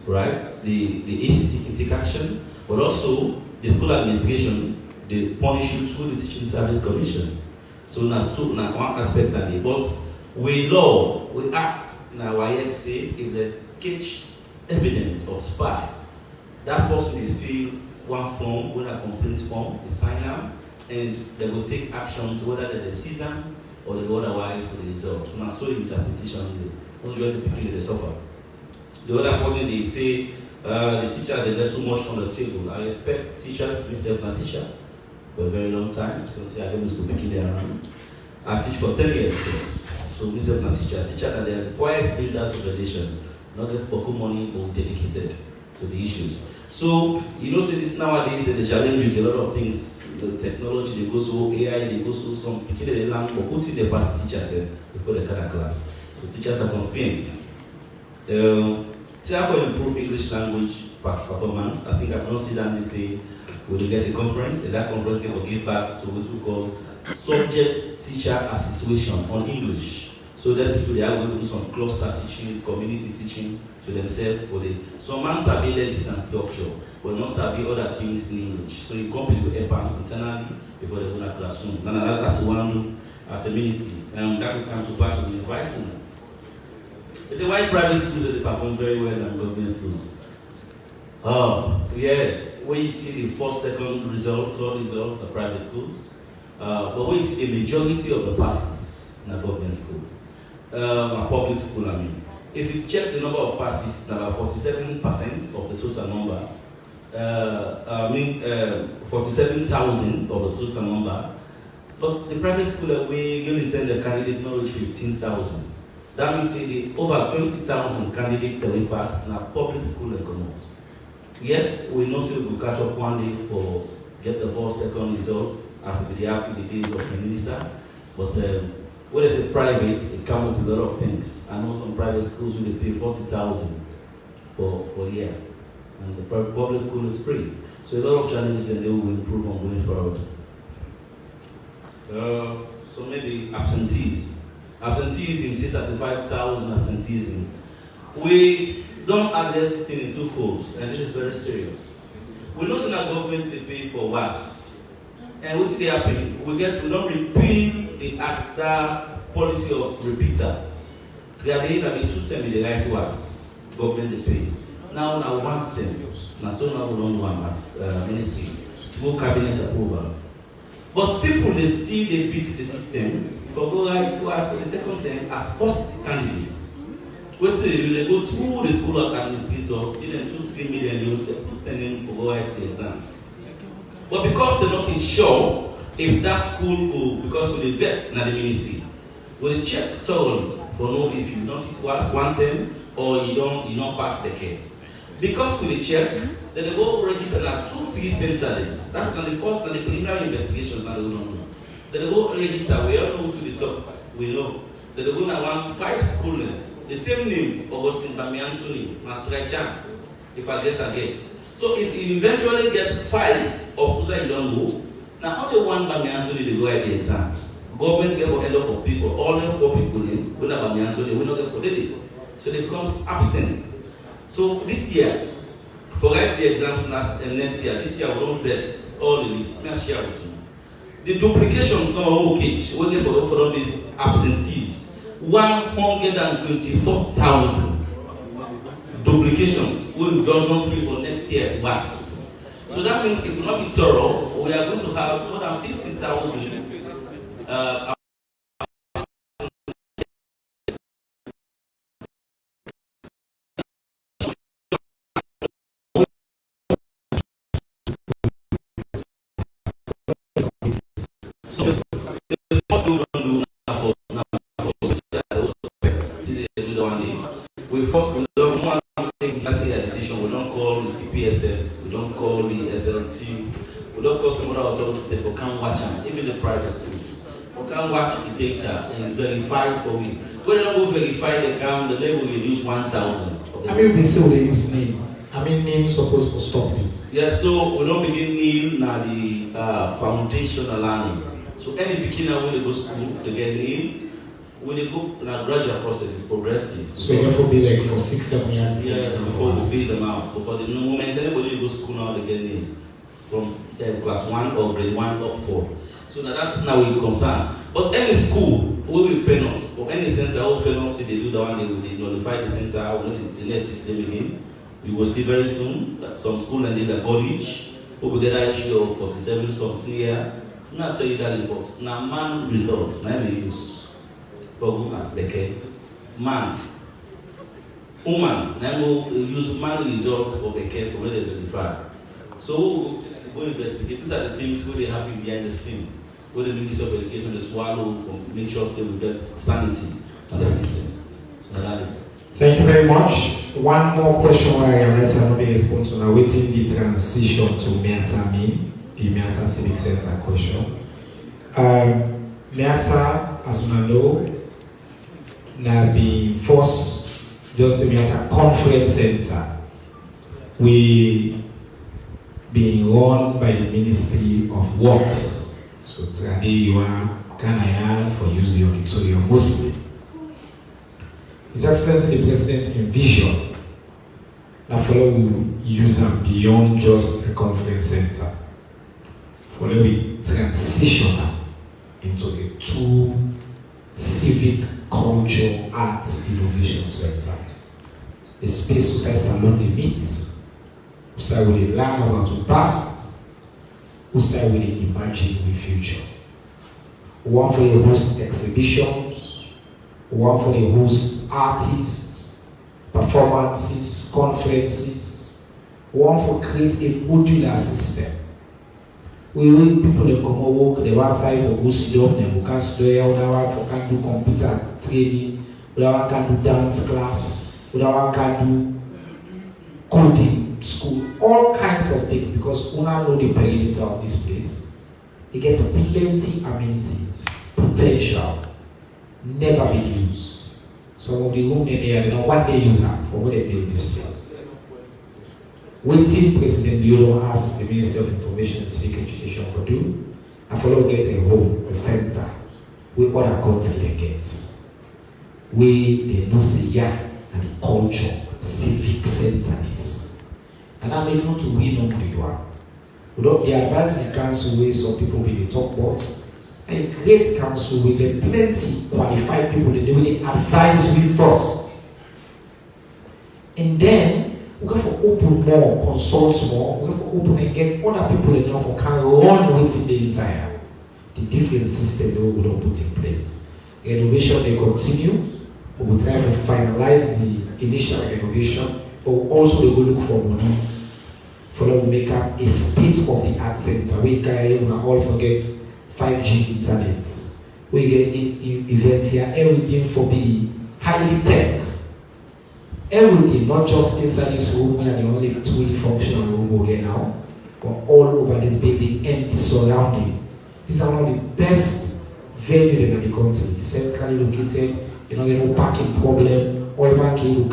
right? The ACC can take action, but also the school administration, they punish you through the Teaching Service Commission. So now one aspect of it, but we law, we act, now I say if there's sketch evidence of spy, that person will fill one form, with a complaint form, they sign them, and they will take actions whether they seize them or they go otherwise for the result. So now so the interpretation is just picking the suffer. The other person they say the teachers they get too much on the table. I expect teachers myself a teacher for a very long time. So I go to school picking their around. I teach for 10 years. So myself a teacher that they are the quiet builders of the nation, not get for money but dedicated to the issues. So you know, see this nowadays the challenge is a lot of things. The technology they go so AI they go so some picking the land but put in the past teachers before they cut a class. So teachers are constrained. So how to improve English language past performance? I think I've not seen them say we will get a conference, and that conference they will give back to what we call subject teacher association on English. So then people they are going to do some cluster teaching, community teaching to themselves for the some man sabi letters and structure, but not sabi other things in English. So you company will help internally before they go to classroom. And that's one as a ministry. That will come to part of the environment. They say why private schools they perform very well than government schools? Oh, yes. When you see the first, second result, third result, the private schools, but when you see the majority of the passes in a government school, a public school, I mean, if you check the number of passes, about 47% of the total number, 47,000 of the total number, but the private school we only send the candidate not reach 15,000. That means the over 20,000 candidates that we pass in a public school and come out. Yes, we know still we'll catch up one day for get the first, second results as it happen in the days of the minister. But when it's a private, it comes with a lot of things. I know some private schools will pay 40,000 for a year, and the public school is free. So a lot of challenges and they will improve on going forward. So maybe absentees. Absenteeism, say 35,000 absenteeism. We don't address it in two folds, and this is very serious. We know that government they pay for WAS, and what they happen? We don't repeal the ACTA policy of repeaters. They are the 2 terms they write WAS, government they pay. Now 1 term. Now so now we don't do one as ministry to go cabinet approval. But people they still they beat the system. For go right to ask for the second term as first candidates. What say they go through the school of administrators, give them 2-3 million euros spending for go write the exams. But because they're not sure if that school go, because of the vets na the ministry, will check thoroughly for know if you don't sit was 1 term or you don't pass the care. Because we check, then they go register at 2-3 centers. That's the first and the preliminary investigations that they don't know. They go register, we all know to the top, we know. They go around 5 schools, the same name, Augustine Bamiantoni, Matra chance, if I get. So if you eventually get 5 of who you don't know, now only 1 Bamiantoni they go at the exams. Government get for end up for people, all the 4 people in, when Bamiantoni, we not get for the so they becomes absent. So this year, for write the exams next year, this year we don't vet all the list. Let me share with you. The duplications not okay. She waiting for the absentees. 124,000 duplications. We does not see for next year worse. So that means if we not be thorough, we are going to have more than 50,000. We don't want to take a decision. We don't call the CPSS, we don't call the SLT, we don't call some other authorities that we can't watch them, even the private schools. We can't watch the data and verify for me. When they don't go verify the account, the level will use 1,000. I mean, we still use name. I mean, name supposed to stop this. Yeah, so we don't begin name now the foundational learning. So any beginner when they go to school, they get name. when they go in a gradual process, it's progressive. So it will be like for 6-7 years. Yes, before we phase them out. So for the moment, anybody who goes to school now, they get in from class 1 or grade 1 up 4. So that's now we're concerned. But any school, we will fail us, or any center, who fail us, they do the one, they notify the center, the next system again. We will see very soon that some school and the college, we will get an issue of 47 something here. I'm not tell you that, but now man result, now we use for good as the man. Woman, now we use man results for the care for where they verify. So we investigate. These are the things where they happen behind the scene. Where the Ministry of Education is swallow for make sure still we get sanity on the system. So that is. Thank you very much. One more question where I realize I'm not being responsible now. Waiting the transition to Miata mean, the Miata Civic Center question. Miata, as you know, now the first, just the Miata Conference Center, we being run by the Ministry of Works. So today you are Canadian for use the auditorium mostly. His Excellency the President envisioned that follow we use them beyond just a conference center. Follow we transition into a true civic, culture, arts, innovation center. A space society along the meets, who will learn about the past, who will imagine the future. One for the host exhibitions, one for the host artists, performances, conferences, one for create a modular system. We want people to come and work the one side for go sit up, then we can study, other one for can do computer training, other one can do dance class, other one can do coding school, all kinds of things, because we know the perimeter of this place. It gets plenty amenities, potential, never been used. Some of the room in there, they know what they use that for what they build this place. Waiting President Leone asked the Minister of Information and Civic Education for do, and follow get a home, a center, with other countries they get. We they know say yeah, and the culture, civic center is. And I'm able to win on the one. Without the advice in council way, some people will be talk about. A great council with a plenty qualified people that they will advise we first. And then we go for open more, consult more, we go for open and get other people enough who can run within the inside. The different system we don't put in place. Innovation they continue, we will try to finalize the initial innovation, but also they will look for money. For them to make up a state-of-the-art center. We can all forget 5G internet. We get events here, everything for being highly tech. Everything, not just inside this room, and the only truly functional room we get now, but all over this building and the surrounding. These are one of the best venues in the country. Centrally located, you know, no parking problem, all parking, you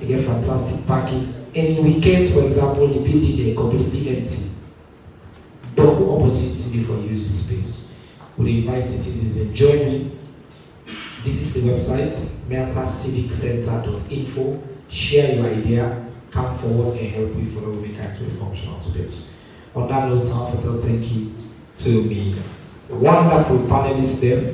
get fantastic parking. And in weekends, for example, the building they completely empty. Double opportunity for use the space. We invite citizens to join me. Visit the website, miataciviccentre.info. Share your idea, come forward and help you follow we can to a functional space. On that note, I'll thank you to me. Wonderful panelists there.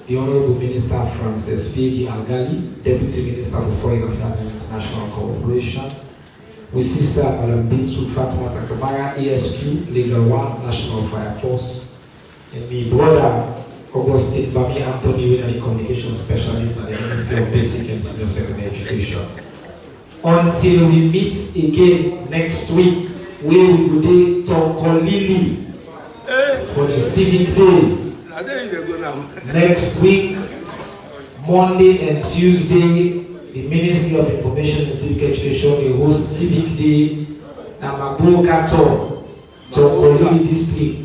The Honorable Minister Francis P. Algali, Deputy Minister for Foreign Affairs and International Cooperation. With Sister Bintu Fatima Takabara, ESQ, Legal 1, National Fire Force, and me brother Augustine Bami Anthony, the Communication Specialist at the Ministry of Basic and Senior Secondary Education. Until we meet again next week, we will be Tokolili for the Civic Day. Next week, Monday and Tuesday, the Ministry of Information and Civic Education will host Civic Day Namagokato to Kolili District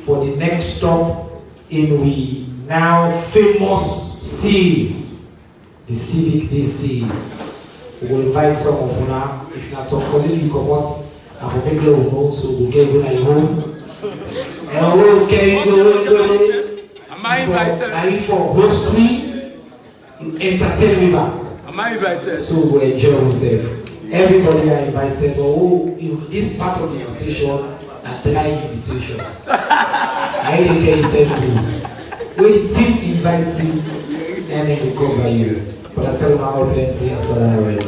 for the next stop in we now famous series, the Civic Day series. We will invite some of you now. If not some Kolili come out and for make will know, so we'll get you at home. And we'll carry you. Am I invited? For grocery. You entertain me back. Am I invited? So we enjoy ourselves. Everybody are invited, but if this part of the invitation and dry invitation. I really can say to you. When the team invites you, and then they cover you. But I tell them how plenty, assalamu alaikum.